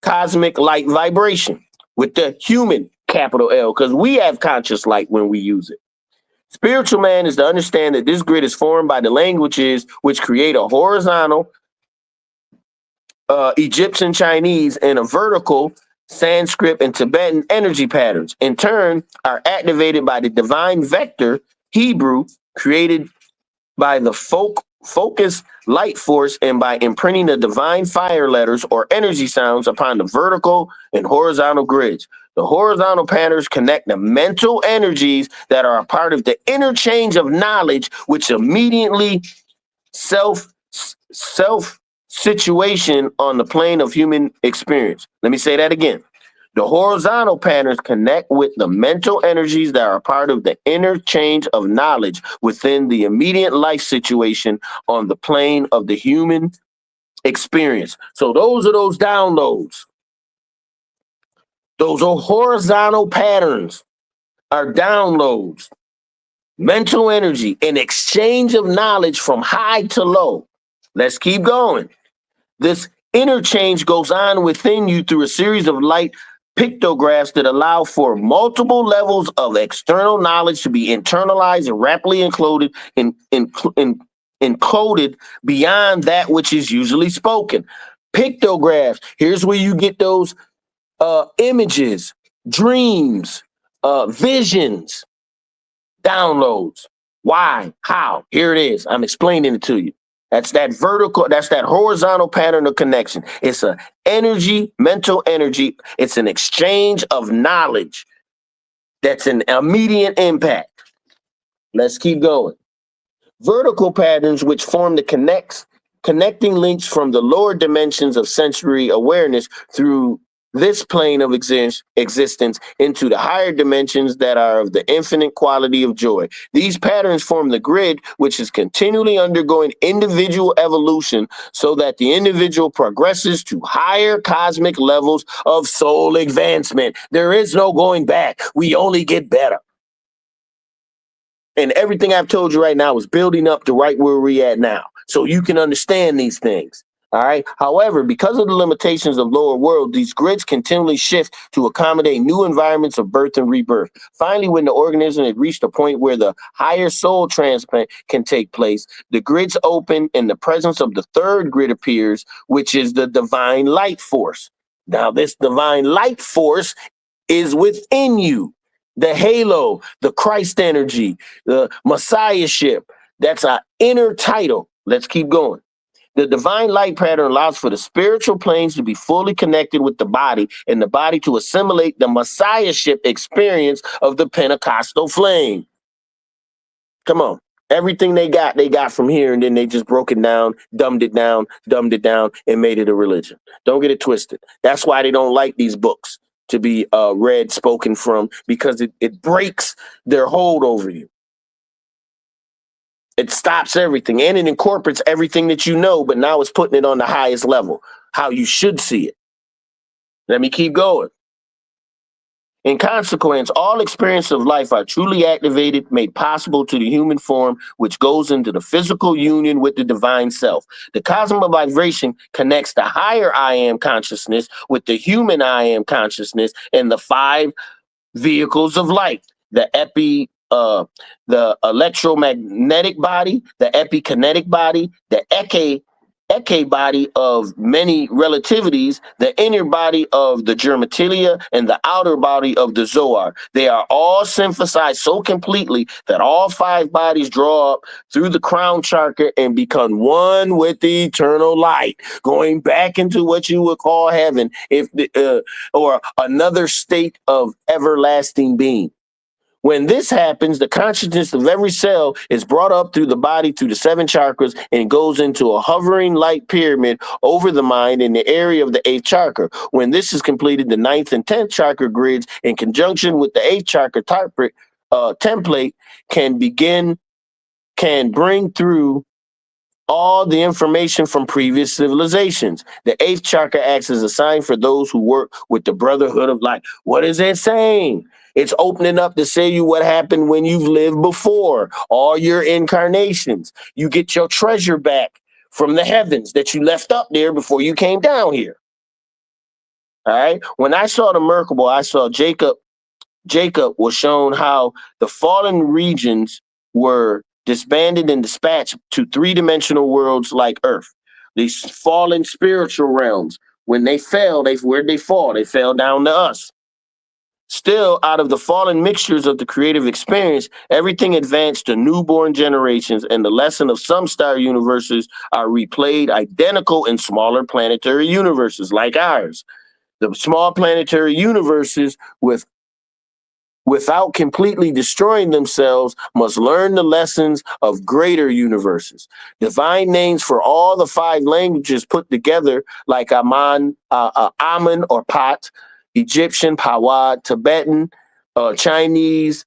cosmic light vibration with the human capital L, because we have conscious light when we use it. Spiritual man is to understand that this grid is formed by the languages which create a horizontal Egyptian, Chinese, and a vertical Sanskrit and Tibetan energy patterns, in turn, are activated by the divine vector, Hebrew, created by the focused light force and by imprinting the divine fire letters or energy sounds upon the vertical and horizontal grids. The horizontal patterns connect the mental energies that are a part of the interchange of knowledge, which immediately self situation on the plane of human experience. Let me say that again. The horizontal patterns connect with the mental energies that are part of the interchange of knowledge within the immediate life situation on the plane of the human experience. So those are those downloads. Those are horizontal patterns, are downloads, mental energy, an exchange of knowledge from high to low. Let's keep going. This interchange goes on within you through a series of light pictographs that allow for multiple levels of external knowledge to be internalized and rapidly encoded beyond that which is usually spoken. Pictographs, here's where you get those images, dreams, visions, downloads. Why? How? Here it is. I'm explaining it to you. That's that vertical, that's that horizontal pattern of connection. It's a energy, mental energy. It's an exchange of knowledge that's an immediate impact. Let's keep going. Vertical patterns, which form the connecting links from the lower dimensions of sensory awareness through this plane of existence into the higher dimensions that are of the infinite quality of joy. These patterns form the grid, which is continually undergoing individual evolution so that the individual progresses to higher cosmic levels of soul advancement. There is no going back. We only get better. And everything I've told you right now is building up to right where we're at now. So you can understand these things. All right. However, because of the limitations of lower world, these grids continually shift to accommodate new environments of birth and rebirth. Finally, when the organism had reached a point where the higher soul transplant can take place, the grids open and the presence of the third grid appears, which is the divine light force. Now, this divine light force is within you. The halo, the Christ energy, the messiahship. That's our inner title. Let's keep going. The divine light pattern allows for the spiritual planes to be fully connected with the body and the body to assimilate the messiahship experience of the Pentecostal flame. Come on. Everything they got from here, and then they just broke it down, dumbed it down, and made it a religion. Don't get it twisted. That's why they don't like these books to be read, spoken from, because it breaks their hold over you. It stops everything, and it incorporates everything that you know, but now it's putting it on the highest level, how you should see it. Let me keep going. In consequence, all experiences of life are truly activated, made possible to the human form, which goes into the physical union with the divine self. The cosmic vibration connects the higher I am consciousness with the human I am consciousness and the five vehicles of light: the electromagnetic body, the epikinetic body, the Eke body of many relativities, the inner body of the Germatilia, and the outer body of the Zohar. They are all synthesized so completely that all five bodies draw up through the crown chakra and become one with the eternal light, going back into what you would call heaven, or another state of everlasting being. When this happens, the consciousness of every cell is brought up through the body, through the seven chakras, and goes into a hovering light pyramid over the mind in the area of the eighth chakra. When this is completed, the ninth and 10th chakra grids, in conjunction with the eighth chakra template, can bring through all the information from previous civilizations. The eighth chakra acts as a sign for those who work with the brotherhood of light. What is it saying? It's opening up to say you what happened when you've lived before, all your incarnations. You get your treasure back from the heavens that you left up there before you came down here. All right. When I saw the Merkaba, I saw Jacob was shown how the fallen regions were disbanded and dispatched to three-dimensional worlds like Earth. These fallen spiritual realms, when they fell, where'd they fall? They fell down to us. Still, out of the fallen mixtures of the creative experience, everything advanced to newborn generations, and the lesson of some star universes are replayed identical in smaller planetary universes like ours. The small planetary universes without completely destroying themselves, must learn the lessons of greater universes. Divine names for all the five languages put together, like Amun or Pat, Egyptian, Pawad, Tibetan, Chinese,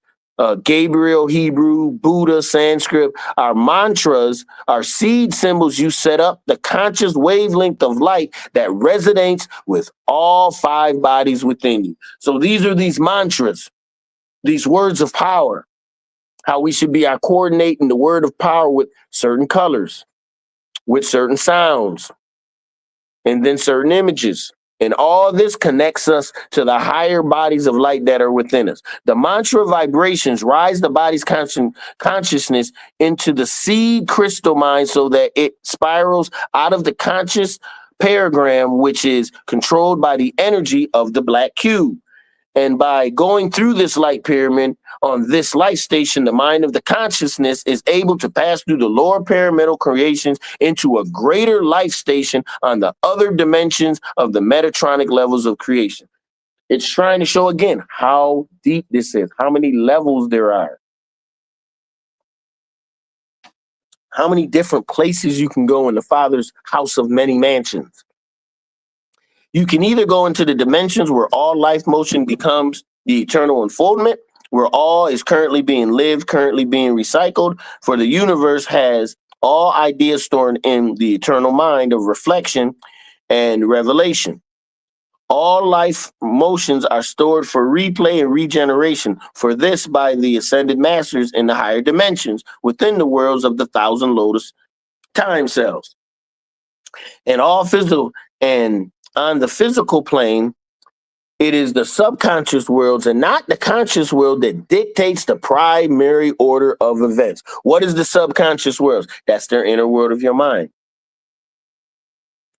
Gabriel, Hebrew, Buddha, Sanskrit. Our mantras are seed symbols you set up the conscious wavelength of light that resonates with all five bodies within you. So these are these mantras, these words of power, how we should be coordinating the word of power with certain colors. with certain sounds and then certain images. And all this connects us to the higher bodies of light that are within us. The mantra vibrations rise the body's consciousness into the seed crystal mind so that it spirals out of the conscious paragram, which is controlled by the energy of the black cube. And by going through this light pyramid on this light station, the mind of the consciousness is able to pass through the lower pyramidal creations into a greater life station on the other dimensions of the Metatronic levels of creation. It's trying to show again how deep this is, how many levels there are, how many different places you can go in the Father's house of many mansions. You can either go into the dimensions where all life motion becomes the eternal unfoldment, where all is currently being lived, currently being recycled, for the universe has all ideas stored in the eternal mind of reflection and revelation. All life motions are stored for replay and regeneration, for this by the ascended masters in the higher dimensions within the worlds of the thousand lotus time cells. And all physical and on the physical plane, it is the subconscious worlds and not the conscious world that dictates the primary order of events. What is the subconscious worlds? That's their inner world of your mind,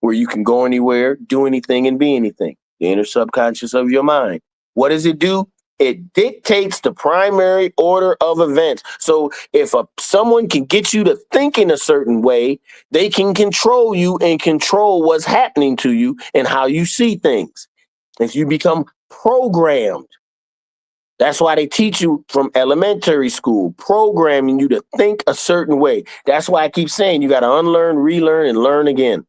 where you can go anywhere, do anything, and be anything. The inner subconscious of your mind. What does it do? It dictates the primary order of events. So if someone can get you to think in a certain way, they can control you and control what's happening to you and how you see things. If you become programmed, that's why they teach you from elementary school, programming you to think a certain way. That's why I keep saying you got to unlearn, relearn, and learn again.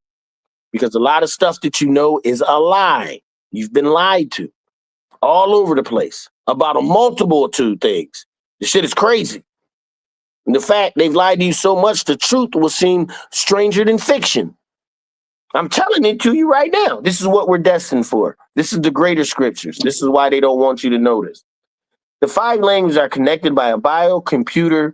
Because a lot of stuff that you know is a lie. You've been lied to all over the place about a multitude things. The shit is crazy. And the fact they've lied to you so much, the truth will seem stranger than fiction. I'm telling it to you right now. This is what we're destined for. This is the greater scriptures. This is why they don't want you to know this. The five languages are connected by a biocomputer.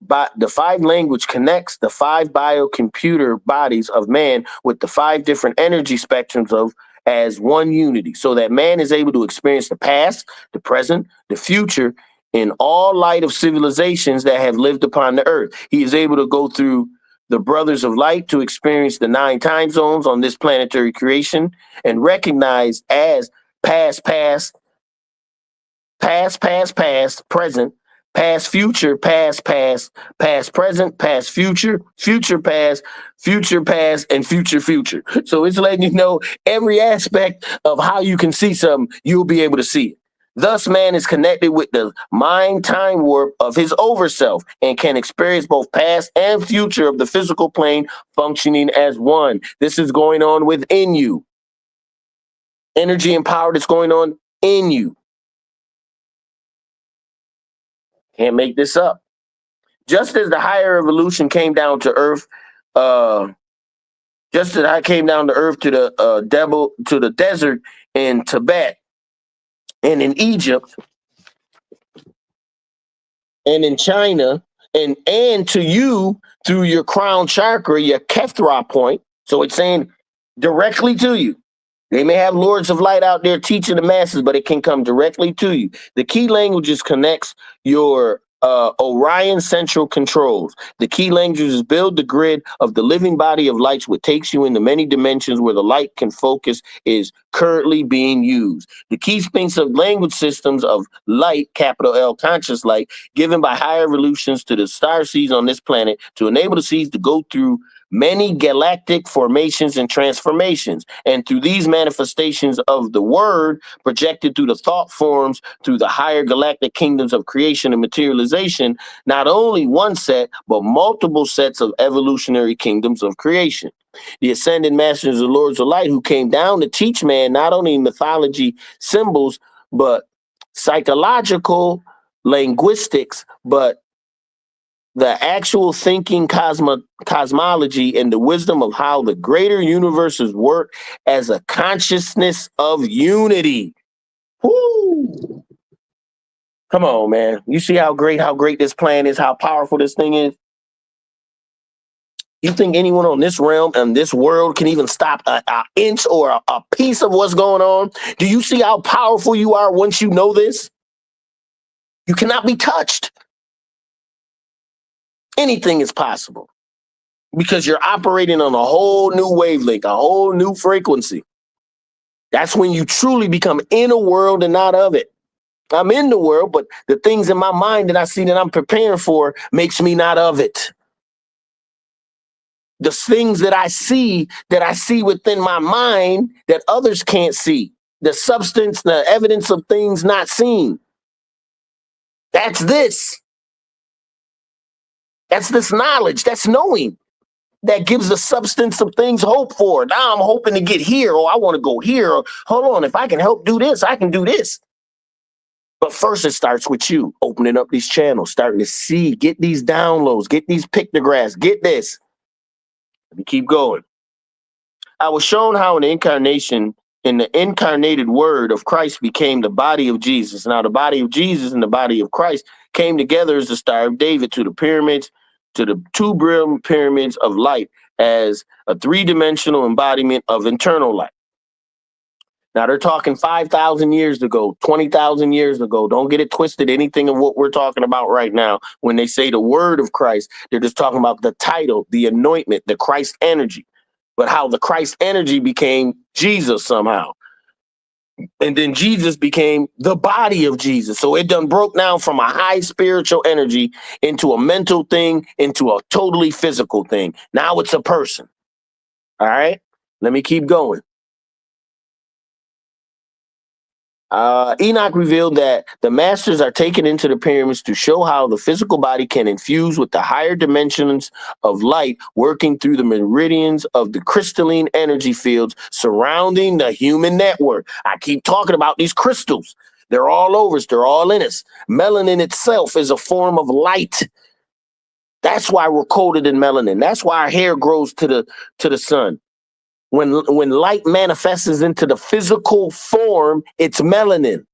But the five language connects the five biocomputer bodies of man with the five different energy spectrums of as one unity, so that man is able to experience the past, the present, the future in all light of civilizations that have lived upon the earth. He is able to go through the brothers of light to experience the 9 time zones on this planetary creation and recognize as past, past, present, past, future, past, present, past, future, future, past, and future, future. So it's letting you know every aspect of how you can see something, you'll be able to see it. Thus, man is connected with the mind time warp of his overself and can experience both past and future of the physical plane functioning as one. This is going on within you. Energy and power that's going on in you. Can't make this up. Just as the higher evolution came down to earth, just as I came down to earth to the desert in Tibet and in Egypt and in China and to you through your crown chakra, your Kethra point. So it's saying directly to you. They may have lords of light out there teaching the masses, but it can come directly to you. The key languages connects your Orion central controls. The key languages build the grid of the living body of lights, which takes you into many dimensions where the light can focus is currently being used. The key space of language systems of light, capital L, conscious light, given by higher evolutions to the star seeds on this planet to enable the seeds to go through many galactic formations and transformations. And through these manifestations of the word projected through the thought forms, through the higher galactic kingdoms of creation and materialization, not only one set, but multiple sets of evolutionary kingdoms of creation. The ascended masters of the Lords of Light who came down to teach man not only mythology, symbols, but psychological linguistics, but the actual thinking cosmology and the wisdom of how the greater universes work as a consciousness of unity. Woo! Come on, man. You see how great this plan is, how powerful this thing is? You think anyone on this realm and this world can even stop an inch or a piece of what's going on? Do you see how powerful you are once you know this? You cannot be touched. Anything is possible because you're operating on a whole new wavelength, a whole new frequency. That's when you truly become in a world and not of it. I'm in the world, but the things in my mind that I see that I'm preparing for makes me not of it. The things that I see within my mind that others can't see. The substance, the evidence of things not seen. That's this. That's this knowledge. That's knowing. That gives the substance of things hope for. Now I'm hoping to get here, or I want to go here. Or hold on, if I can help do this, I can do this. But first, it starts with you opening up these channels, starting to see, get these downloads, get these pictographs, get this. Let me keep going. I was shown how in the incarnated word of Christ became the body of Jesus. Now, the body of Jesus and the body of Christ came together as the Star of David to the pyramids, to the two brilliant pyramids of light as a three-dimensional embodiment of internal light. Now, they're talking 5,000 years ago, 20,000 years ago. Don't get it twisted. Anything of what we're talking about right now, when they say the word of Christ, they're just talking about the title, the anointment, the Christ energy. But how the Christ energy became Jesus somehow. And then Jesus became the body of Jesus. So it done broke down from a high spiritual energy into a mental thing, into a totally physical thing. Now it's a person. All right, let me keep going. Enoch revealed that the masters are taken into the pyramids to show how the physical body can infuse with the higher dimensions of light, working through the meridians of the crystalline energy fields surrounding the human network. I keep talking about these crystals. They're all over us. They're all in us. Melanin itself is a form of light. That's why we're coated in melanin. That's why our hair grows to the sun. When light manifests into the physical form, it's melanin.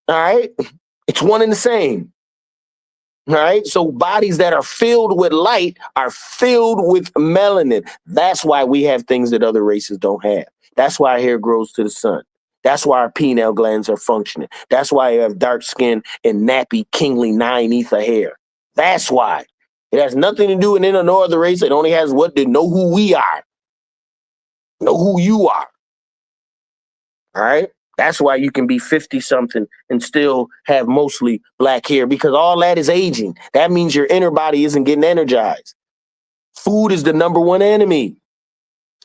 All right. It's one and the same. All right. So bodies that are filled with light are filled with melanin. That's why we have things that other races don't have. That's why our hair grows to the sun. That's why our pineal glands are functioning. That's why you have dark skin and nappy, kingly, nine ether hair. That's why. It has nothing to do with any other race. It only has what to know who we are. Know who you are. All right. That's why you can be 50 something and still have mostly black hair, because all that is aging. That means your inner body isn't getting energized. Food is the number one enemy.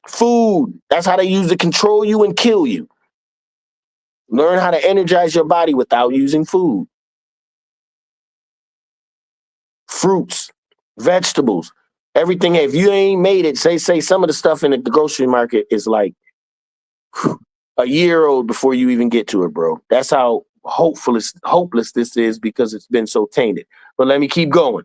Food. That's how they use to control you and kill you. Learn how to energize your body without using food. Fruits, vegetables, everything. If you ain't made it, say some of the stuff in the grocery market is like a year old before you even get to it, bro. That's how hopeless this is, because it's been so tainted. But let me keep going.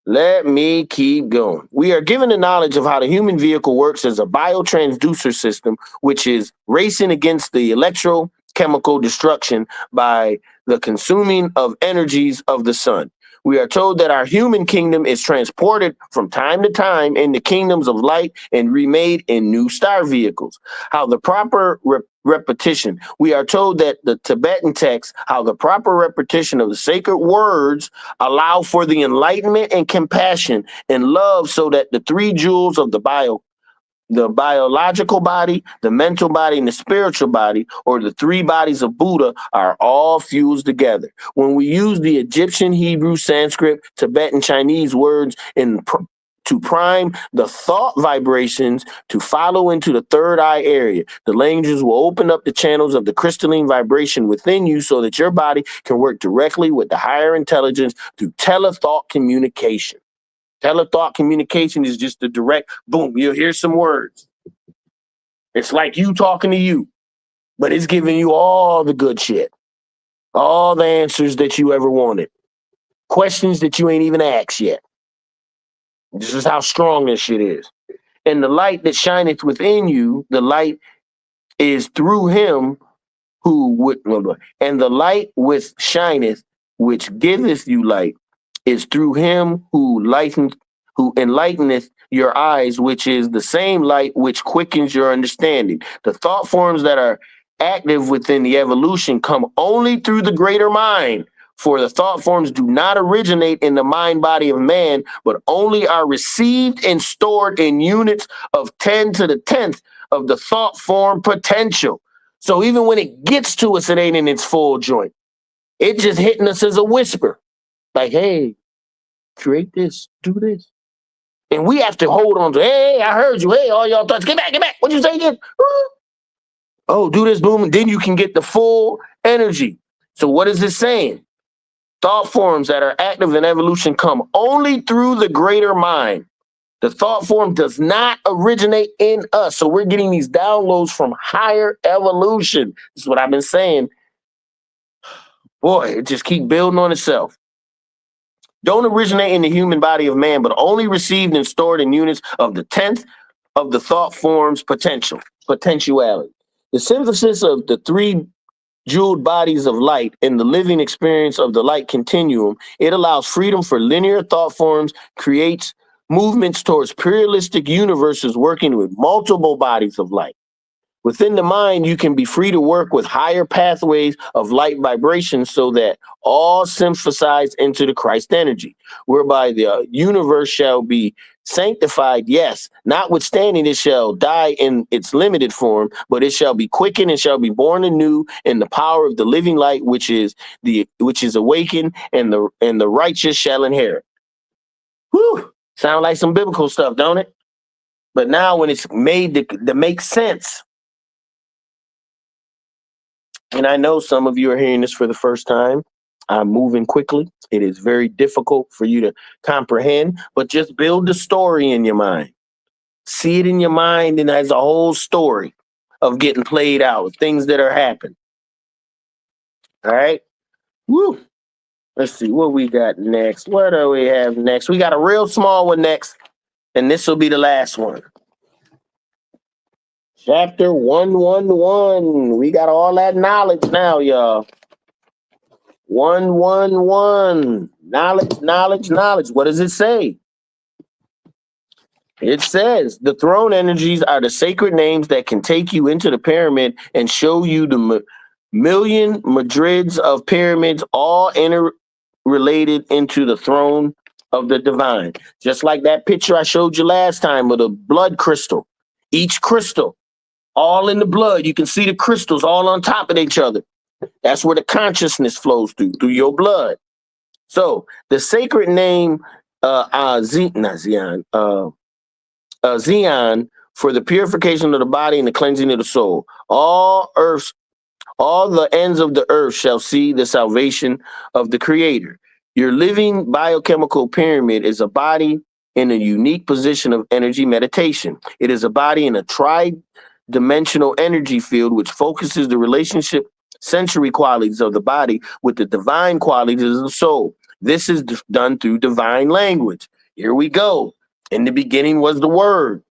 We are given the knowledge of how the human vehicle works as a biotransducer system, which is racing against the electrochemical destruction by the consuming of energies of the sun. We are told that our human kingdom is transported from time to time in the kingdoms of light and remade in new star vehicles. How the proper repetition. We are told that the Tibetan text, how the proper repetition of the sacred words allow for the enlightenment and compassion and love, so that the three jewels of the biological body, the mental body, and the spiritual body, or the three bodies of Buddha, are all fused together. When we use the Egyptian, Hebrew, Sanskrit, Tibetan, Chinese words to prime the thought vibrations to follow into the third eye area, the languages will open up the channels of the crystalline vibration within you, so that your body can work directly with the higher intelligence through telethought communication. Telethought communication is just the direct boom. You'll hear some words. It's like you talking to you, but it's giving you all the good shit, all the answers that you ever wanted, questions that you ain't even asked yet. This is how strong this shit is. And the light that shineth within you, the light is through him who would, and the light which shineth, which giveth you light, is through him who enlighteneth your eyes, which is the same light which quickens your understanding. The thought forms that are active within the evolution come only through the greater mind. For the thought forms do not originate in the mind body of man, but only are received and stored in units of 10 to the 10th of the thought form potential. So even when it gets to us, it ain't in its full joint. It just hitting us as a whisper. Like, hey, create this, do this. And we have to hold on to, hey, I heard you. Hey, all y'all thoughts, get back, get back. What you say again? Oh, do this, boom. And then you can get the full energy. So what is it saying? Thought forms that are active in evolution come only through the greater mind. The thought form does not originate in us. So we're getting these downloads from higher evolution. This is what I've been saying. Boy, it just keep building on itself. Don't originate in the human body of man, but only received and stored in units of the 10th of the thought form's potentiality. The synthesis of the three jeweled bodies of light in the living experience of the light continuum, it allows freedom for linear thought forms, creates movements towards pluralistic universes working with multiple bodies of light. Within the mind, you can be free to work with higher pathways of light vibrations so that all synthesize into the Christ energy, whereby the universe shall be sanctified, yes, notwithstanding it shall die in its limited form, but it shall be quickened and shall be born anew in the power of the living light, which is awakened, and the righteous shall inherit. Whew! Sound like some biblical stuff, don't it? But now when it's made to make sense, and I know some of you are hearing this for the first time. I'm moving quickly. It is very difficult for you to comprehend, but just build the story in your mind. See it in your mind, and as a whole story of getting played out, things that are happening. All right. Woo. Let's see what we got next. What do we have next? We got a real small one next, and this will be the last one. Chapter 111. We got all that knowledge now, y'all. 111. Knowledge, knowledge, knowledge. What does it say? It says the throne energies are the sacred names that can take you into the pyramid and show you the million Madrids of pyramids, all interrelated into the throne of the divine. Just like that picture I showed you last time of the blood crystal. Each crystal, all in the blood. You can see the crystals all on top of each other. That's where the consciousness flows through your blood. So the sacred name, Zion, for the purification of the body and the cleansing of the soul. All the ends of the earth shall see the salvation of the Creator. Your living biochemical pyramid is a body in a unique position of energy meditation. It is a body in a tri-dimensional energy field which focuses the relationship sensory qualities of the body with the divine qualities of the soul. This is done through divine language. Here we go. In the beginning was the word.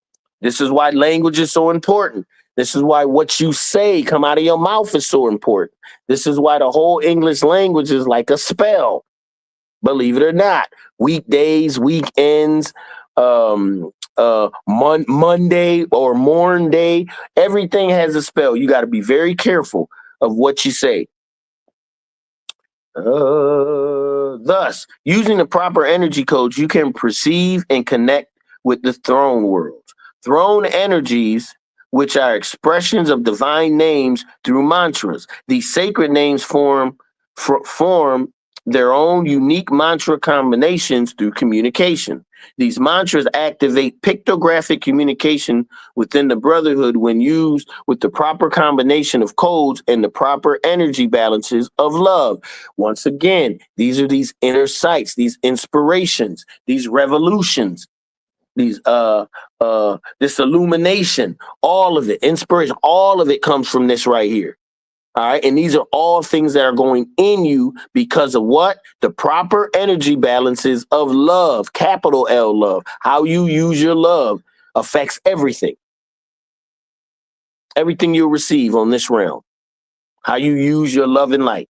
This is why language is so important. This is why what you say come out of your mouth is so important. This is why the whole English language is like a spell. Believe it or not. Weekdays, weekends, Monday or morn day, everything has a spell. You got to be very careful of what you say. Thus, using the proper energy codes, you can perceive and connect with the throne world. Throne energies, which are expressions of divine names through mantras. These sacred names form their own unique mantra combinations through communication. These mantras activate pictographic communication within the brotherhood when used with the proper combination of codes and the proper energy balances of love. Once again, these are these inner sights, these inspirations, these revolutions, these this illumination, all of it, inspiration, all of it comes from this right here. All right. And these are all things that are going in you because of what? The proper energy balances of love, capital L love. How you use your love affects everything. Everything you'll receive on this realm. How you use your love and light.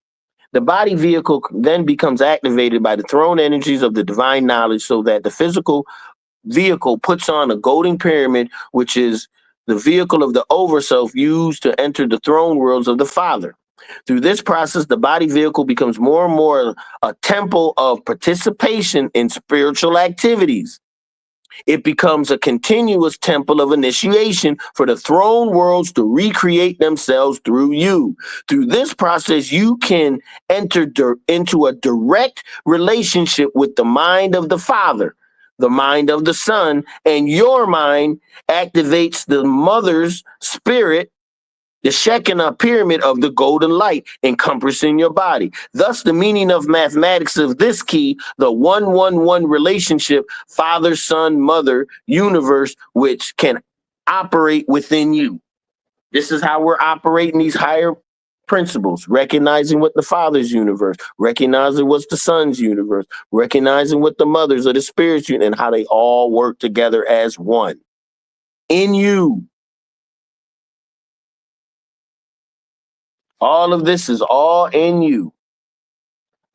The body vehicle then becomes activated by the throne energies of the divine knowledge so that the physical vehicle puts on a golden pyramid, which is the vehicle of the overself used to enter the throne worlds of the Father. Through this process, the body vehicle becomes more and more a temple of participation in spiritual activities. It becomes a continuous temple of initiation for the throne worlds to recreate themselves through you. Through this process, you can enter into a direct relationship with the mind of the Father, the mind of the Son, and your mind activates the mother's spirit, the Shekinah pyramid of the golden light encompassing your body. Thus, the meaning of mathematics of this key, the 1-1-1 relationship, father, son, mother, universe, which can operate within you. This is how we're operating these higher principles, recognizing what the Father's universe, recognizing what's the Son's universe, recognizing what the mother's or the spirit's universe, and how they all work together as one. In you. All of this is all in you.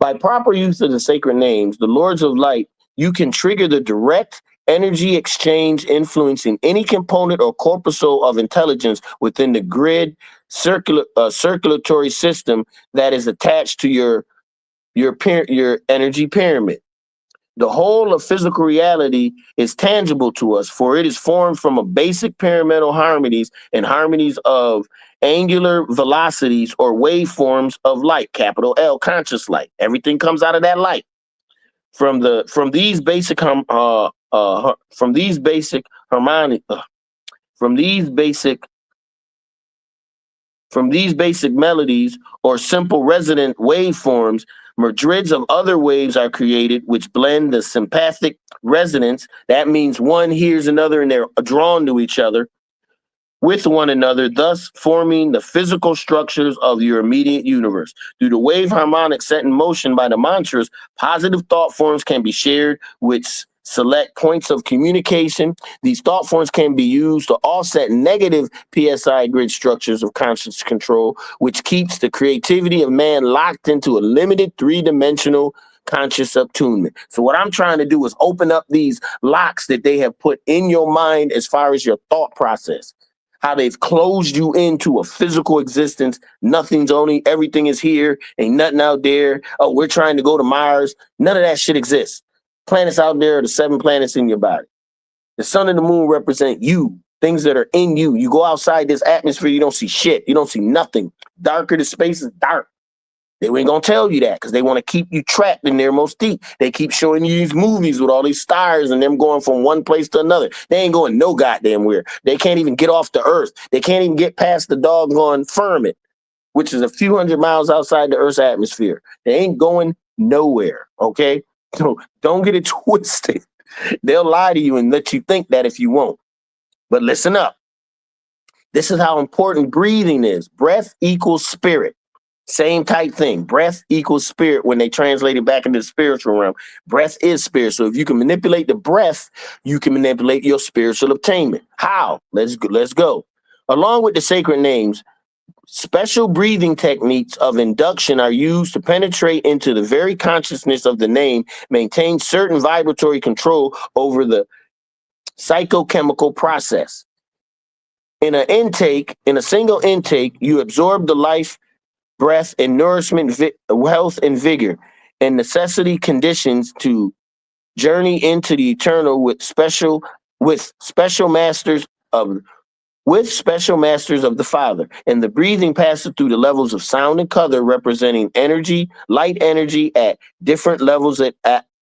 By proper use of the sacred names, the Lords of Light, you can trigger the direct energy exchange influencing any component or corpuscle of intelligence within the grid circulatory system that is attached to your energy pyramid. The whole of physical reality is tangible to us, for it is formed from a basic pyramidal harmonies and harmonies of angular velocities or waveforms of light, capital L, conscious light. Everything comes out of that light. From these basic harmonic from these basic melodies or simple resonant waveforms, madrids of other waves are created which blend the sympathetic resonance. That means one hears another and they're drawn to each other with one another, thus forming the physical structures of your immediate universe. Through the wave harmonics set in motion by the mantras, positive thought forms can be shared, which select points of communication. These thought forms can be used to offset negative PSI grid structures of conscious control, which keeps the creativity of man locked into a limited three-dimensional conscious attunement. So what I'm trying to do is open up these locks that they have put in your mind as far as your thought process. How they've closed you into a physical existence. Everything is here. Ain't nothing out there. Oh, we're trying to go to Mars. None of that shit exists. Planets out there are the 7 planets in your body. The sun and the moon represent you, things that are in you. You go outside this atmosphere, you don't see shit. You don't see nothing. Darker the space is dark. They ain't gonna tell you that because they want to keep you trapped in their most deep. They keep showing you these movies with all these stars and them going from one place to another. They ain't going no goddamn where. They can't even get off the earth. They can't even get past the doggone firmament, which is a few hundred miles outside the Earth's atmosphere. They ain't going nowhere, okay? So don't get it twisted. They'll lie to you and let you think that if you won't. But listen up. This is how important breathing is. Breath equals spirit. Same type thing. Breath equals spirit when they translate it back into the spiritual realm. Breath is spirit. So if you can manipulate the breath, you can manipulate your spiritual attainment. How? Let's go. Along with the sacred names, special breathing techniques of induction are used to penetrate into the very consciousness of the name, maintain certain vibratory control over the psychochemical process. In a single intake, you absorb the life, breath, and nourishment, health, and vigor, and necessity conditions to journey into the eternal with special masters of the Father. And the breathing passes through the levels of sound and color, representing energy, light energy at different levels at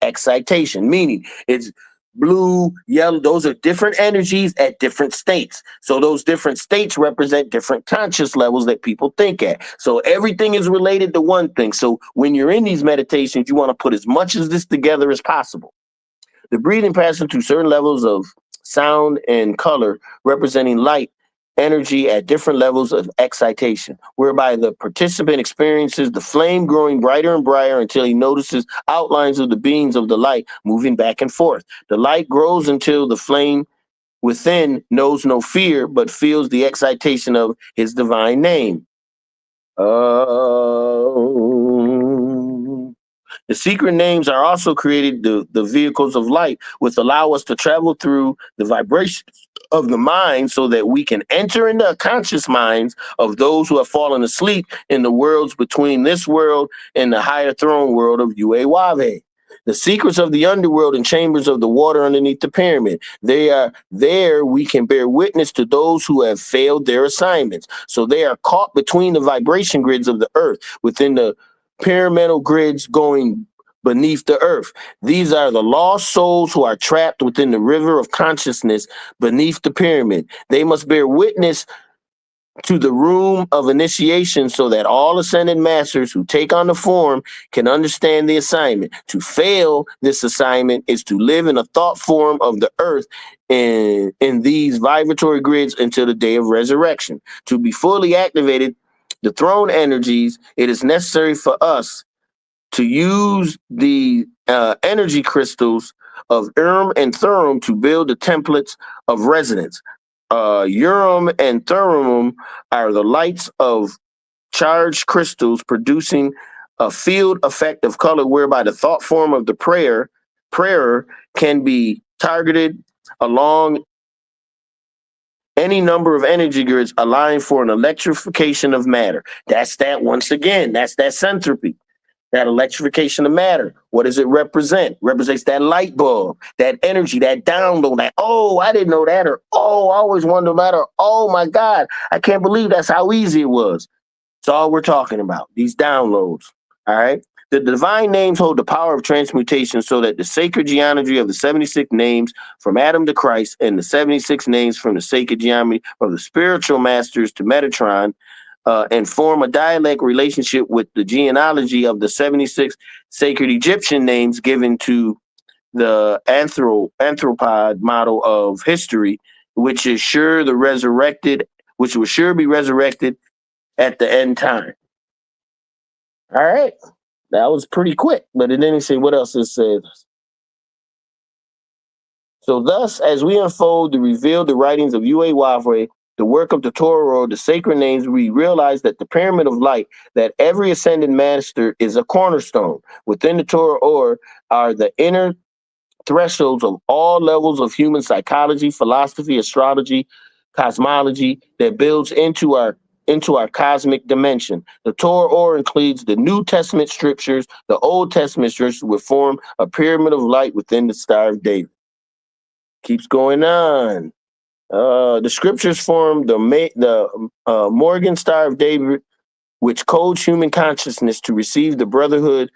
excitation, meaning it's blue, yellow, those are different energies at different states. So those different states represent different conscious levels that people think at. So everything is related to one thing. So when you're in these meditations, you want to put as much of this together as possible. The breathing passes through certain levels of sound and color, representing light energy at different levels of excitation, whereby the participant experiences the flame growing brighter and brighter until he notices outlines of the beams of the light moving back and forth. The light grows until the flame within knows no fear, but feels the excitation of his divine name. The secret names are also created the vehicles of light, which allow us to travel through the vibrations of the mind so that we can enter into the conscious minds of those who have fallen asleep in the worlds between this world and the higher throne world of Uawave. The secrets of the underworld and chambers of the water underneath the pyramid. They are there. We can bear witness to those who have failed their assignments. So they are caught between the vibration grids of the earth, within the pyramidal grids going beneath the earth. These are the lost souls who are trapped within the river of consciousness beneath the pyramid. They must bear witness to the room of initiation so that all ascended masters who take on the form can understand the assignment. To fail this assignment is to live in a thought form of the earth in these vibratory grids until the day of resurrection. To be fully activated, the throne energies, it is necessary for us to use the energy crystals of Urim and Thummim to build the templates of resonance. Urim and Thummim are the lights of charged crystals producing a field effect of color whereby the thought form of the prayer can be targeted along any number of energy grids allowing for an electrification of matter. That's that once again, that's that centropy. That electrification of matter. What does it represent? Represents that light bulb, that energy, that download, that, oh, I didn't know that, or oh, I always wondered that, or oh my God, I can't believe that's how easy it was. It's all we're talking about, these downloads. All right. The divine names hold the power of transmutation so that the sacred geometry of the 76 names from Adam to Christ and the 76 names from the sacred geometry of the spiritual masters to Metatron and form a dialect relationship with the genealogy of the 76 sacred Egyptian names given to the anthropod model of history, which is sure the resurrected, which will sure be resurrected at the end time. All right. That was pretty quick, but it didn't say what else it says. So thus, as we unfold to reveal the writings of Uawave, the work of the Torah, or the sacred names, we realize that the pyramid of light, that every ascended master is a cornerstone. Within the Torah or are the inner thresholds of all levels of human psychology, philosophy, astrology, cosmology that builds into our cosmic dimension. The Torah or includes the New Testament scriptures, the Old Testament scriptures would form a pyramid of light within the Star of David. Keeps going on. The scriptures form the Morgan Star of David, which codes human consciousness to receive the brotherhood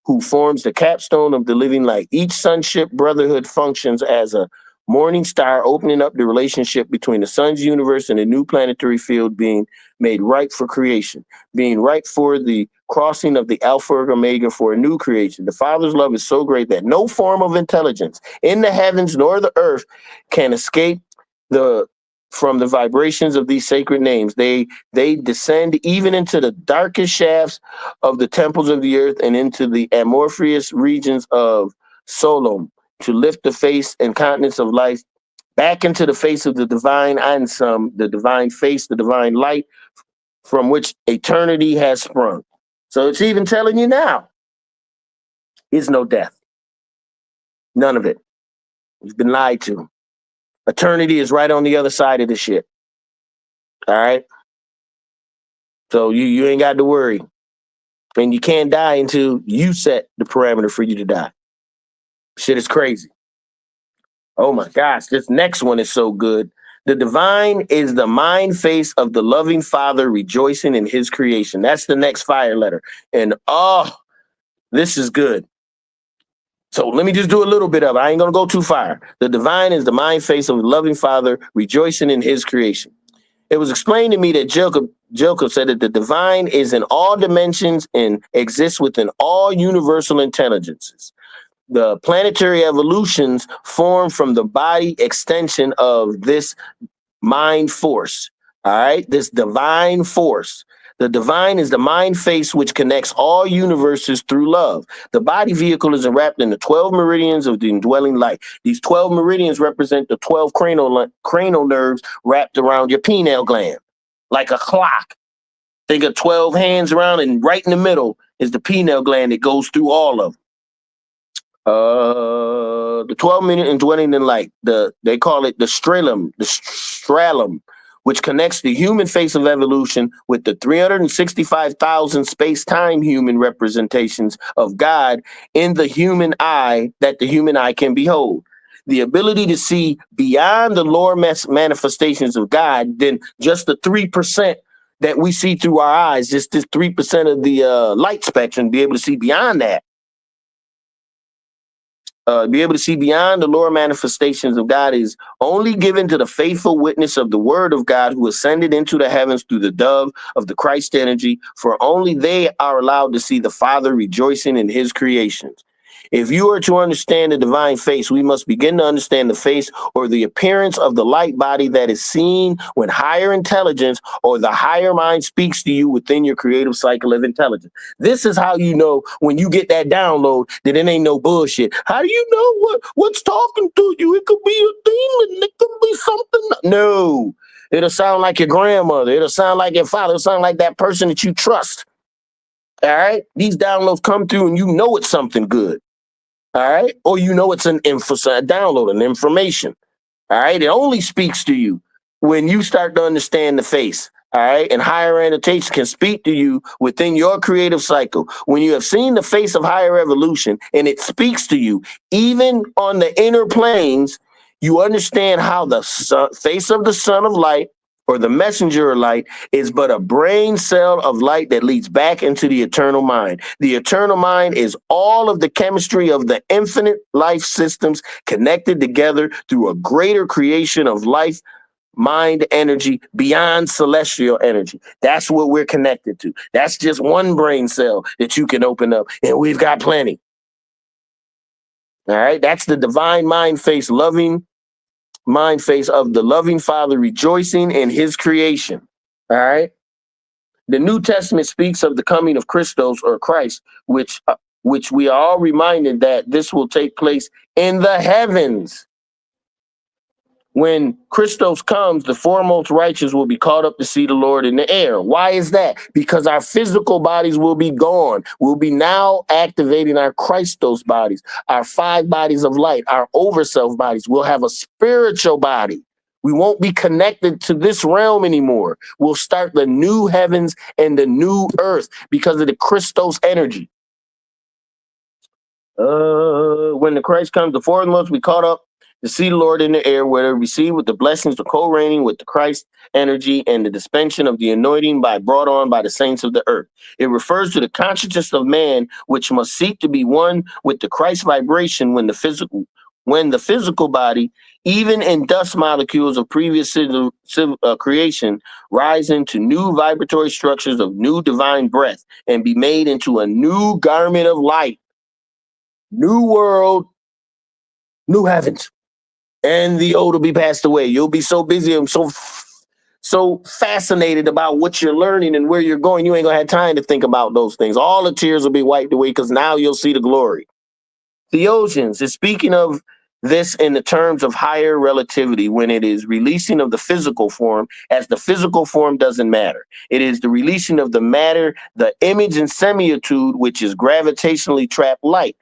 who forms the capstone of the living light. Each sonship brotherhood functions as a morning star, opening up the relationship between the sun's universe and the new planetary field being made ripe for creation, being ripe for the crossing of the Alpha or Omega for a new creation. The Father's love is so great that no form of intelligence in the heavens nor the earth can escape from the vibrations of these sacred names. They descend even into the darkest shafts of the temples of the earth and into the amorphous regions of Solom to lift the face and countenance of life back into the face of the divine Ansum, the divine face, the divine light from which eternity has sprung. So it's even telling you now, is no death. None of it. You've been lied to. Eternity is right on the other side of the shit. All right. So you ain't got to worry. And you can't die until you set the parameter for you to die. Shit is crazy. Oh my gosh, this next one is so good. The divine is the mind face of the loving Father rejoicing in his creation. That's the next fire letter. And this is good. So let me just do a little bit of it. I ain't going to go too far. The divine is the mind face of the loving Father rejoicing in his creation. It was explained to me that Jacob said that the divine is in all dimensions and exists within all universal intelligences. The planetary evolutions form from the body extension of this mind force. All right, this divine force. The divine is the mind face which connects all universes through love. The body vehicle is wrapped in the 12 meridians of the indwelling light. These 12 meridians represent the 12 cranial nerves wrapped around your pineal gland, like a clock. Think of 12 hands around, and right in the middle is the pineal gland that goes through all of them. The 12-minute and dwelling in light. They call it the stralum, which connects the human face of evolution with the 365,000 space-time human representations of God in the human eye that the human eye can behold. The ability to see beyond the lower manifestations of God than just the 3% that we see through our eyes, just this 3% of the light spectrum, be able to see beyond that. Be able to see beyond the lower manifestations of God is only given to the faithful witness of the word of God who ascended into the heavens through the dove of the Christ energy, for only they are allowed to see the Father rejoicing in his creations. If you are to understand the divine face, we must begin to understand the face or the appearance of the light body that is seen when higher intelligence or the higher mind speaks to you within your creative cycle of intelligence. This is how you know when you get that download that it ain't no bullshit. How do you know what's talking to you? It could be a demon. It could be something. No, it'll sound like your grandmother. It'll sound like your father. It'll sound like that person that you trust. All right. These downloads come through and you know it's something good. All right. Or you know it's an info, a download, an information. All right. It only speaks to you when you start to understand the face. All right. And higher annotation can speak to you within your creative cycle. When you have seen the face of higher evolution and it speaks to you, even on the inner planes, you understand how the face of the son of light or the messenger of light is but a brain cell of light that leads back into the eternal mind. The eternal mind is all of the chemistry of the infinite life systems connected together through a greater creation of life, mind energy beyond celestial energy. That's what we're connected to. That's just one brain cell that you can open up, and we've got plenty. All right, that's the divine mind face, loving mind face of the loving Father rejoicing in his creation. All right. The New Testament speaks of the coming of Christos or Christ, which we are all reminded that this will take place in the heavens. When Christos comes, the foremost righteous will be caught up to see the Lord in the air. Why is that? Because our physical bodies will be gone. We'll be now activating our Christos bodies, our 5 bodies of light, our overself bodies. We'll have a spiritual body. We won't be connected to this realm anymore. We'll start the new heavens and the new earth because of the Christos energy. When the Christ comes, the foremost we caught up to see the Lord in the air, where they receive with the blessings of co-reigning with the Christ energy and the dispensation of the anointing brought on by the saints of the earth. It refers to the consciousness of man, which must seek to be one with the Christ vibration when the physical body, even in dust molecules of previous creation, rise into new vibratory structures of new divine breath and be made into a new garment of light. New world, new heavens. And the old will be passed away. You'll be so busy and so fascinated about what you're learning and where you're going, you ain't gonna have time to think about those things. All the tears will be wiped away because now you'll see the glory. Theologians is speaking of this in the terms of higher relativity when it is releasing of the physical form, as the physical form doesn't matter. It is the releasing of the matter, the image and semitude, which is gravitationally trapped light.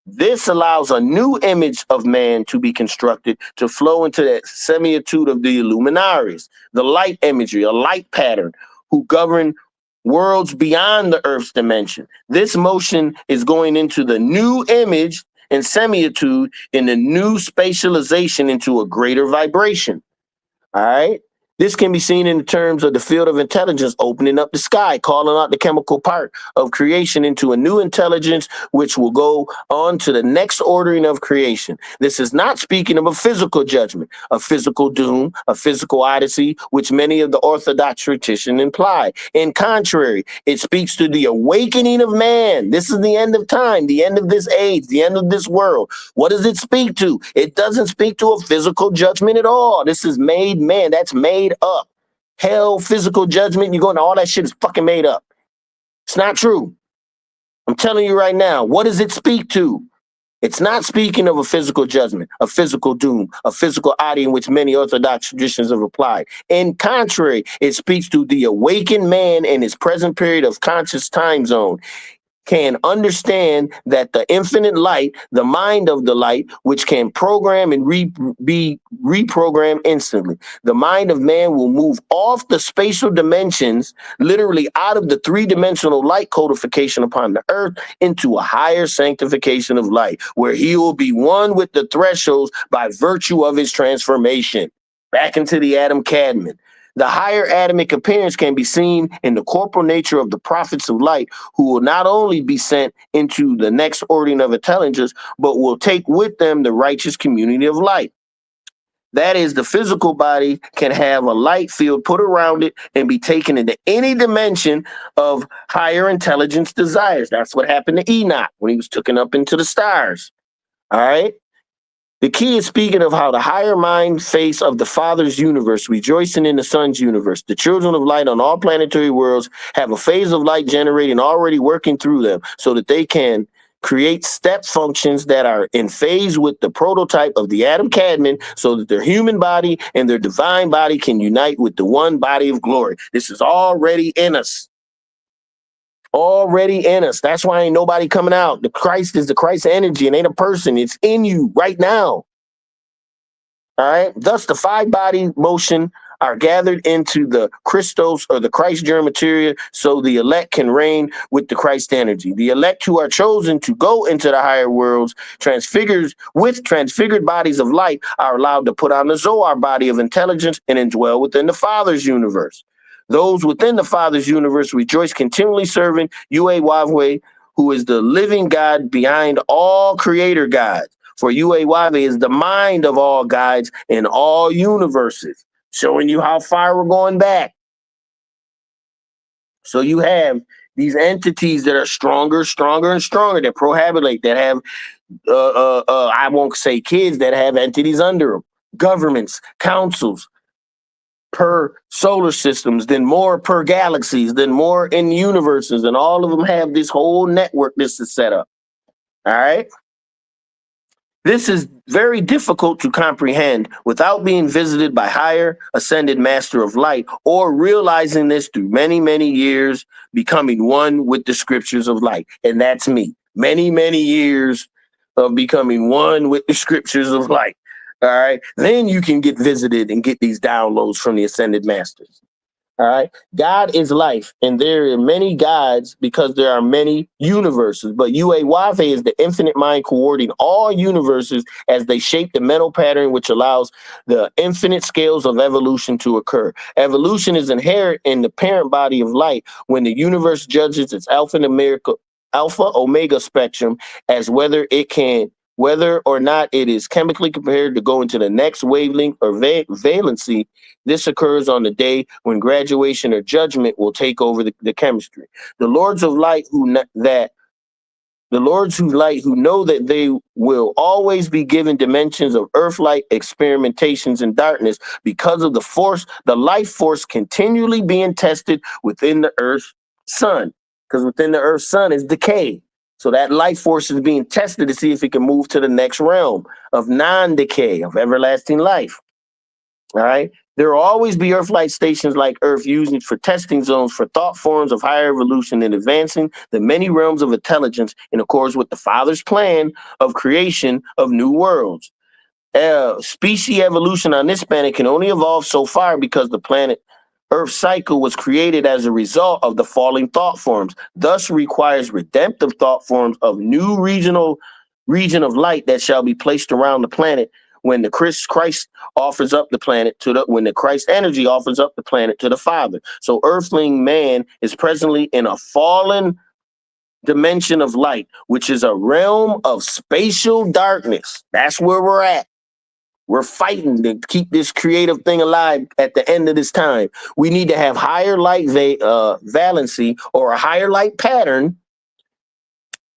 This allows a new image of man to be constructed to flow into that semitude of the luminaries, the light imagery, a light pattern, who govern worlds beyond the Earth's dimension. This motion is going into the new image and semitude in the new spatialization into a greater vibration. All right. This can be seen in terms of the field of intelligence opening up the sky, calling out the chemical part of creation into a new intelligence, which will go on to the next ordering of creation. This is not speaking of a physical judgment, a physical doom, a physical odyssey, which many of the Orthodox tradition imply. In contrary, it speaks to the awakening of man. This is the end of time, the end of this age, the end of this world. What does it speak to? It doesn't speak to a physical judgment at all. This is made man. That's made up. Hell, physical judgment, you're going to all that shit is fucking made up. It's not true. I'm telling you right now, what does it speak to? It's not speaking of a physical judgment, a physical doom, a physical odyssey in which many Orthodox traditions have applied. In contrary, it speaks to the awakened man in his present period of conscious time zone. can understand that the infinite light, the mind of the light, which can program and be reprogrammed instantly. The mind of man will move off the spatial dimensions, literally out of the three-dimensional light codification upon the earth, into a higher sanctification of light, where he will be one with the thresholds by virtue of his transformation back into the Adam Cadman. The higher Adamic appearance can be seen in the corporal nature of the prophets of light, who will not only be sent into the next ordering of intelligence, but will take with them the righteous community of light. That is, the physical body can have a light field put around it and be taken into any dimension of higher intelligence desires. That's what happened to Enoch when he was taken up into the stars. All right. The key is speaking of how the higher mind face of the Father's universe, rejoicing in the Son's universe. The children of light on all planetary worlds have a phase of light generating already working through them so that they can create step functions that are in phase with the prototype of the Adam Cadman so that their human body and their divine body can unite with the one body of glory. This is already in us. Already in us. That's why ain't nobody coming out. The Christ is the Christ energy and ain't a person. It's in you right now. All right. Thus, the five body motion are gathered into the Christos or the Christ germ materia so the elect can reign with the Christ energy. The elect who are chosen to go into the higher worlds transfigured bodies of light are allowed to put on the Zohar body of intelligence and indwell within the Father's universe. Those within the Father's universe rejoice continually serving Yahweh Wahweh, who is the living God behind all creator gods. For Yahweh Wahweh is the mind of all gods in all universes, showing you how far we're going back. So you have these entities that are stronger, and stronger, that prohabulate, that have, I won't say kids, that have entities under them, governments, councils, per solar systems, then more per galaxies, then more in universes, and all of them have this whole network this is set up. All right. This is very difficult to comprehend without being visited by higher ascended master of light or realizing this through many, many years, becoming one with the scriptures of light. And that's me. Many, many years of becoming one with the scriptures of light. All right. Then you can get visited and get these downloads from the ascended masters. All right. God is life, and there are many gods because there are many universes. But Yahweh is the infinite mind coordinating all universes as they shape the mental pattern, which allows the infinite scales of evolution to occur. Evolution is inherent in the parent body of light when the universe judges its alpha omega spectrum as whether or not it is chemically prepared to go into the next wavelength or valency. This occurs on the day when graduation or judgment will take over the chemistry. The lords of light who know that they will always be given dimensions of earth-like experimentations in darkness because of the life force continually being tested within the Earth's sun. Because within the Earth's sun is decay. So that life force is being tested to see if it can move to the next realm of non-decay, of everlasting life. All right. There will always be Earth light stations like Earth using for testing zones for thought forms of higher evolution and advancing the many realms of intelligence in accordance with the Father's plan of creation of new worlds. Species evolution on this planet can only evolve so far because the planet Earth cycle was created as a result of the falling thought forms, thus requires redemptive thought forms of new region of light that shall be placed around the planet when the Christ offers up the planet when the Christ energy offers up the planet to the Father. So earthling man is presently in a fallen dimension of light, which is a realm of spatial darkness. That's where we're at. We're fighting to keep this creative thing alive at the end of this time. We need to have higher light valency or a higher light pattern,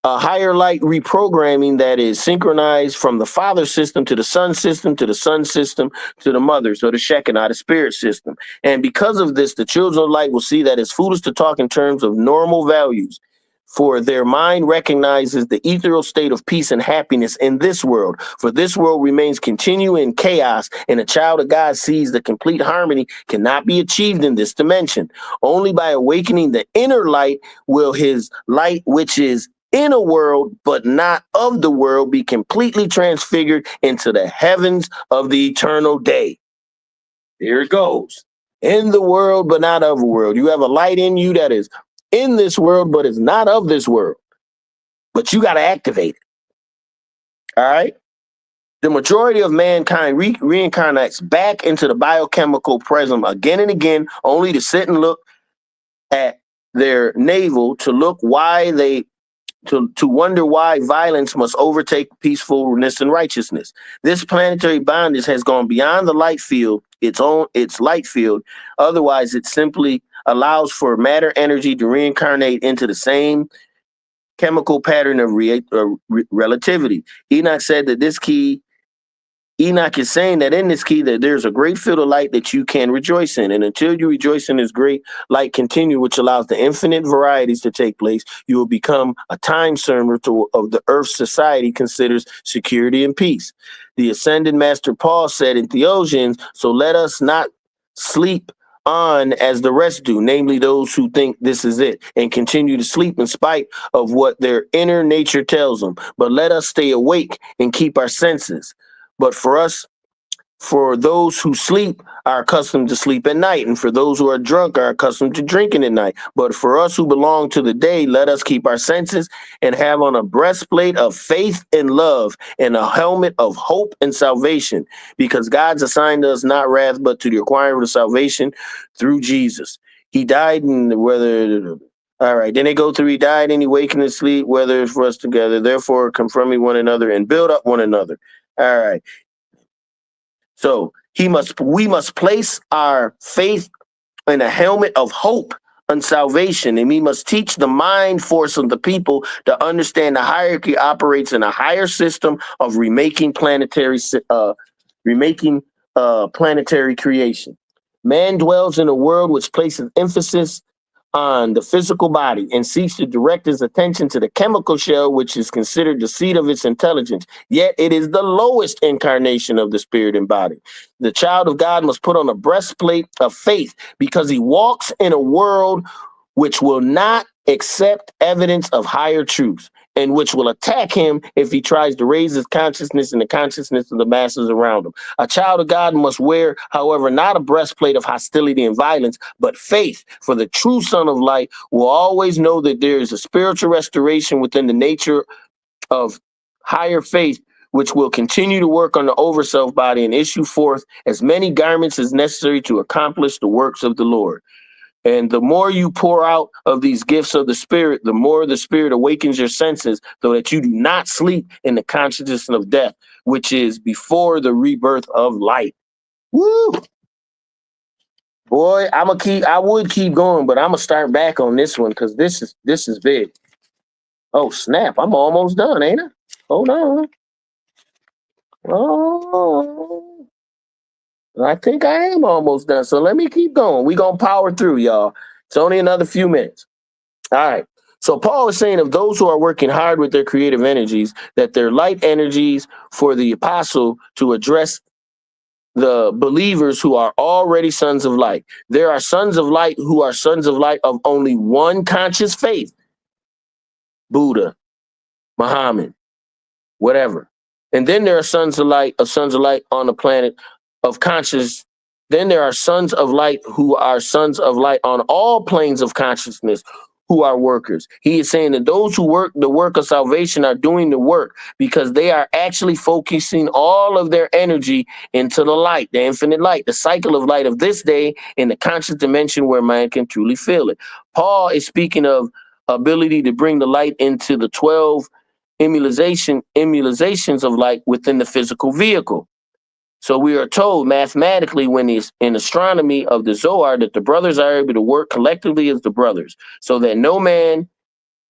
a higher light reprogramming that is synchronized from the father system to the son system to the son system to the mother, so the Shekinah, the spirit system. And because of this, the children of light will see that it's foolish to talk in terms of normal values. For their mind recognizes the ethereal state of peace and happiness in this world. For this world remains continuing in chaos, and a child of God sees the complete harmony cannot be achieved in this dimension. Only by awakening the inner light will his light, which is in a world but not of the world, be completely transfigured into the heavens of the eternal day. There it goes. In the world, but not of the world. You have a light in you that is in this world, but is not of this world. But you got to activate it. All right. The majority of mankind reincarnates back into the biochemical prism again and again, only to sit and look at their navel to look why they to wonder why violence must overtake peacefulness and righteousness. This planetary bondage has gone beyond the light field, its light field. Otherwise, it simply allows for matter energy to reincarnate into the same chemical pattern of relativity. Enoch said that Enoch is saying that in this key that there's a great field of light that you can rejoice in. And until you rejoice in this great light continue, which allows the infinite varieties to take place, you will become a time server of the earth's society considers security and peace. The ascended master Paul said in Theologians, so let us not sleep on as the rest do, namely those who think this is it, and continue to sleep in spite of what their inner nature tells them. But let us stay awake and keep our senses. But for those who sleep are accustomed to sleep at night, and for those who are drunk are accustomed to drinking at night. But for us who belong to the day, let us keep our senses and have on a breastplate of faith and love and a helmet of hope and salvation, because God's assigned us not wrath, but to the acquiring of salvation through Jesus. He died in whether... All right, then they go through, he died and he wakened in sleep, whether it's for us together, therefore confirming one another and build up one another. All right. So we must place our faith in a helmet of hope and salvation, and we must teach the mind force of the people to understand the hierarchy operates in a higher system of remaking planetary creation. Man dwells in a world which places emphasis on the physical body and seeks to direct his attention to the chemical shell, which is considered the seat of its intelligence. Yet it is the lowest incarnation of the spirit and body. The child of God must put on a breastplate of faith because he walks in a world which will not accept evidence of higher truths and which will attack him if he tries to raise his consciousness and the consciousness of the masses around him. A child of God must wear, however, not a breastplate of hostility and violence, but faith. For the true son of light will always know that there is a spiritual restoration within the nature of higher faith, which will continue to work on the overself body and issue forth as many garments as necessary to accomplish the works of the Lord. And the more you pour out of these gifts of the Spirit, the more the Spirit awakens your senses so that you do not sleep in the consciousness of death, which is before the rebirth of light. Woo! Boy, I would keep going, but I'm gonna start back on this one because this is big. Oh, snap. I'm almost done, ain't I? Hold on. Oh, I think I am almost done. So let me keep going. We're going to power through, y'all. It's only another few minutes. All right. So Paul is saying of those who are working hard with their creative energies, that their light energies for the apostle to address the believers who are already sons of light. There are sons of light who are sons of light of only one conscious faith. Buddha, Muhammad, whatever. And then there are sons of light on the planet of conscious. Then there are sons of light who are sons of light on all planes of consciousness who are workers. He is saying that those who work the work of salvation are doing the work because they are actually focusing all of their energy into the light, the infinite light, the cycle of light of this day in the conscious dimension where man can truly feel it. Paul is speaking of ability to bring the light into the 12 emulations of light within the physical vehicle. So we are told mathematically when it's in astronomy of the Zohar that the brothers are able to work collectively as the brothers, so that no man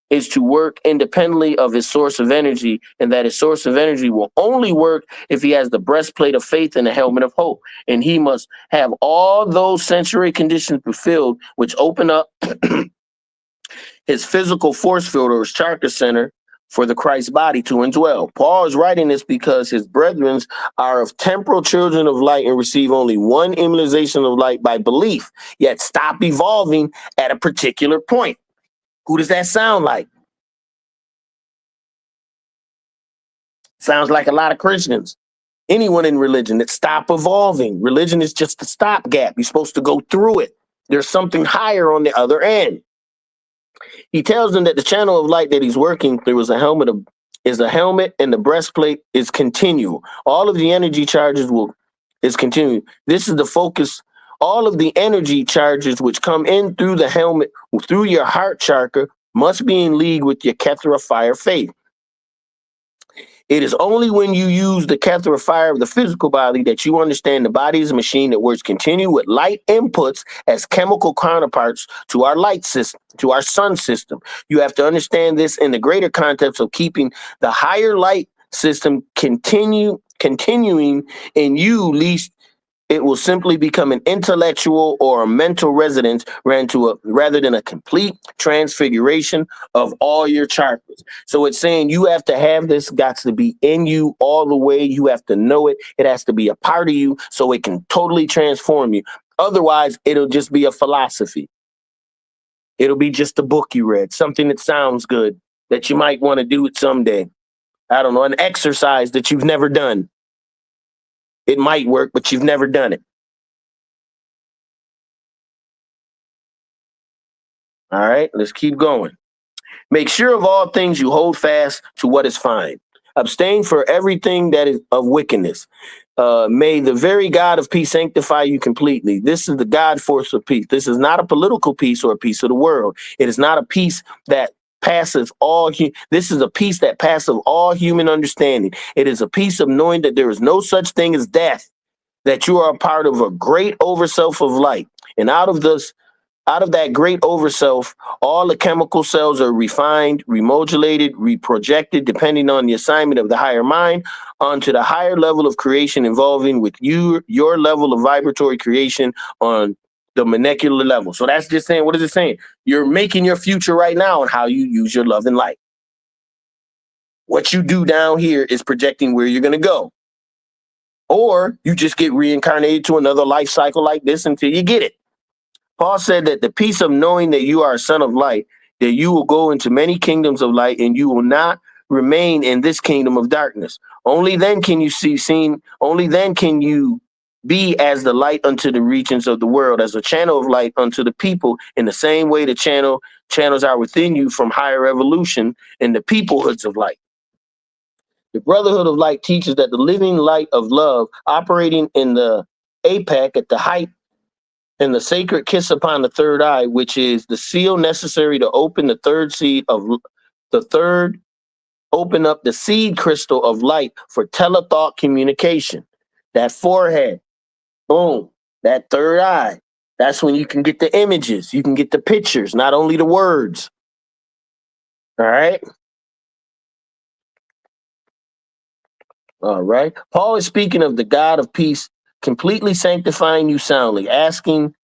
is to work independently of his source of energy, and that his source of energy will only work if he has the breastplate of faith and the helmet of hope. And he must have all those sensory conditions fulfilled, which open up his physical force field or his chakra center for the Christ body to indwell. Paul is writing this because his brethren are of temporal children of light and receive only one immunization of light by belief, yet stop evolving at a particular point. Who does that sound like? Sounds like a lot of Christians. Anyone in religion that stop evolving. Religion is just a stopgap. You're supposed to go through it. There's something higher on the other end. He tells them that the channel of light that he's working through is a helmet and the breastplate is continual. All of the energy charges is continual. This is the focus. All of the energy charges which come in through the helmet, through your heart chakra, must be in league with your Kethra fire faith. It is only when you use the Kethra fire of the physical body that you understand the body is a machine that works continue with light inputs as chemical counterparts to our light system, to our sun system. You have to understand this in the greater context of keeping the higher light system continuing in you, least it will simply become an intellectual or a mental residence rather than a complete transfiguration of all your chakras. So it's saying you have to have this, got to be in you all the way. You have to know it. It has to be a part of you so it can totally transform you. Otherwise, it'll just be a philosophy. It'll be just a book you read, something that sounds good that you might want to do it someday. I don't know, an exercise that you've never done. It might work, but you've never done it. All right, let's keep going. Make sure of all things you hold fast to what is fine. Abstain for everything that is of wickedness. May the very God of peace sanctify you completely. This is the God force of peace. This is not a political peace or a peace of the world. It is not a peace that passes all. This is a peace that passes all human understanding. It is a peace of knowing that there is no such thing as death, that you are a part of a great overself of light. And out of that great overself, all the chemical cells are refined, remodulated, reprojected, depending on the assignment of the higher mind, onto the higher level of creation involving with you, your level of vibratory creation on the molecular level. So that's just saying, what is it saying? You're making your future right now on how you use your love and light. What you do down here is projecting where you're going to go. Or you just get reincarnated to another life cycle like this until you get it. Paul said that the peace of knowing that you are a son of light, that you will go into many kingdoms of light and you will not remain in this kingdom of darkness. Only then can you only then can you be as the light unto the regions of the world, as a channel of light unto the people, in the same way the channels are within you from higher evolution in the peoplehoods of light. The Brotherhood of Light teaches that the living light of love operating in the apex at the height and the sacred kiss upon the third eye, which is the seal necessary to open the open up the seed crystal of light for telethought communication. That forehead, boom, that third eye. That's when you can get the images, you can get the pictures, not only the words. All right. All right. Paul is speaking of the God of peace completely sanctifying you soundly, asking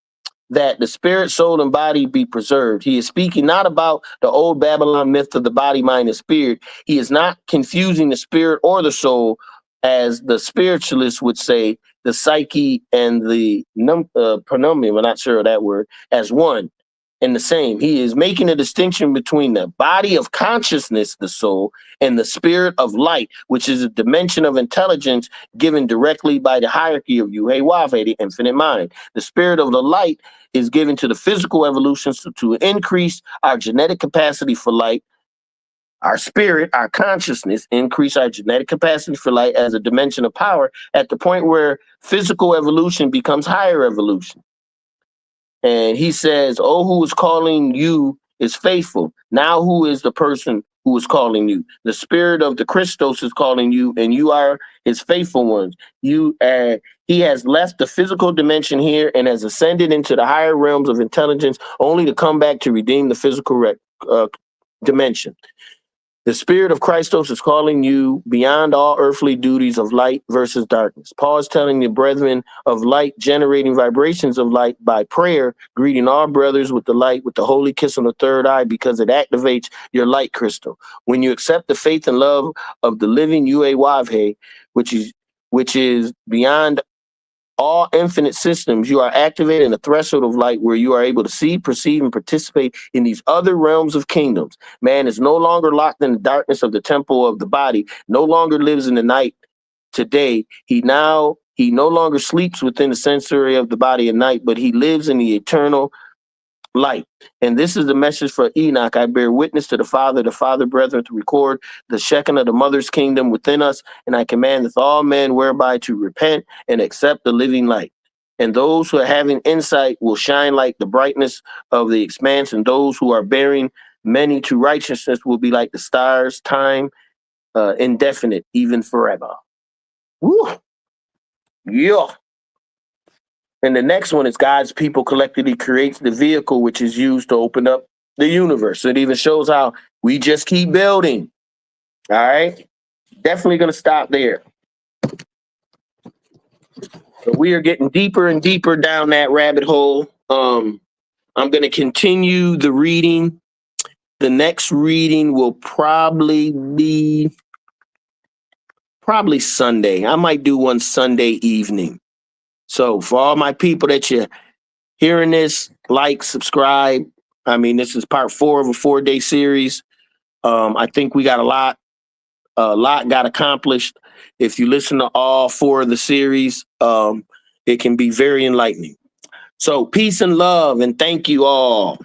that the spirit, soul, and body be preserved. He is speaking not about the old Babylon myth of the body, mind, and spirit. He is not confusing the spirit or the soul, as the spiritualists would say, the psyche and the pronomium, I'm not sure of that word, as one and the same. He is making a distinction between the body of consciousness, the soul, and the spirit of light, which is a dimension of intelligence given directly by the hierarchy of Yuhei-Wave, the infinite mind. The spirit of the light is given to the physical evolution to increase our genetic capacity for light. Our spirit, our consciousness, increase our genetic capacity for light as a dimension of power at the point where physical evolution becomes higher evolution. And he says, oh, who is calling you is faithful. Now who is the person who is calling you? The spirit of the Christos is calling you, and you are his faithful ones. He has left the physical dimension here and has ascended into the higher realms of intelligence, only to come back to redeem the physical dimension. The Spirit of Christos is calling you beyond all earthly duties of light versus darkness. Paul is telling the brethren of light, generating vibrations of light by prayer, greeting all brothers with the light, with the holy kiss on the third eye, because it activates your light crystal. When you accept the faith and love of the living Uawavhe, which is beyond all infinite systems, you are activating a threshold of light where you are able to see, perceive, and participate in these other realms of kingdoms. Man is no longer locked in the darkness of the temple of the body, no longer lives in the night today. He no longer sleeps within the sanctuary of the body at night, but he lives in the eternal light. And this is the message for Enoch. I bear witness to the Father brethren, to record the shekin of the mother's kingdom within us, and I commandeth all men whereby to repent and accept the living light. And those who are having insight will shine like the brightness of the expanse, and those who are bearing many to righteousness will be like the stars, time indefinite, even forever. Woo! Yeah. And the next one is God's people collectively creates the vehicle which is used to open up the universe. So it even shows how we just keep building. All right. Definitely going to stop there. So we are getting deeper and deeper down that rabbit hole. I'm going to continue the reading. The next reading will probably be Sunday. I might do one Sunday evening. So for all my people that you're hearing this, like, subscribe. I mean, this is part 4 of a 4-day series. I think we got a lot got accomplished. If you listen to all 4 of the series, it can be very enlightening. So peace and love, and thank you all.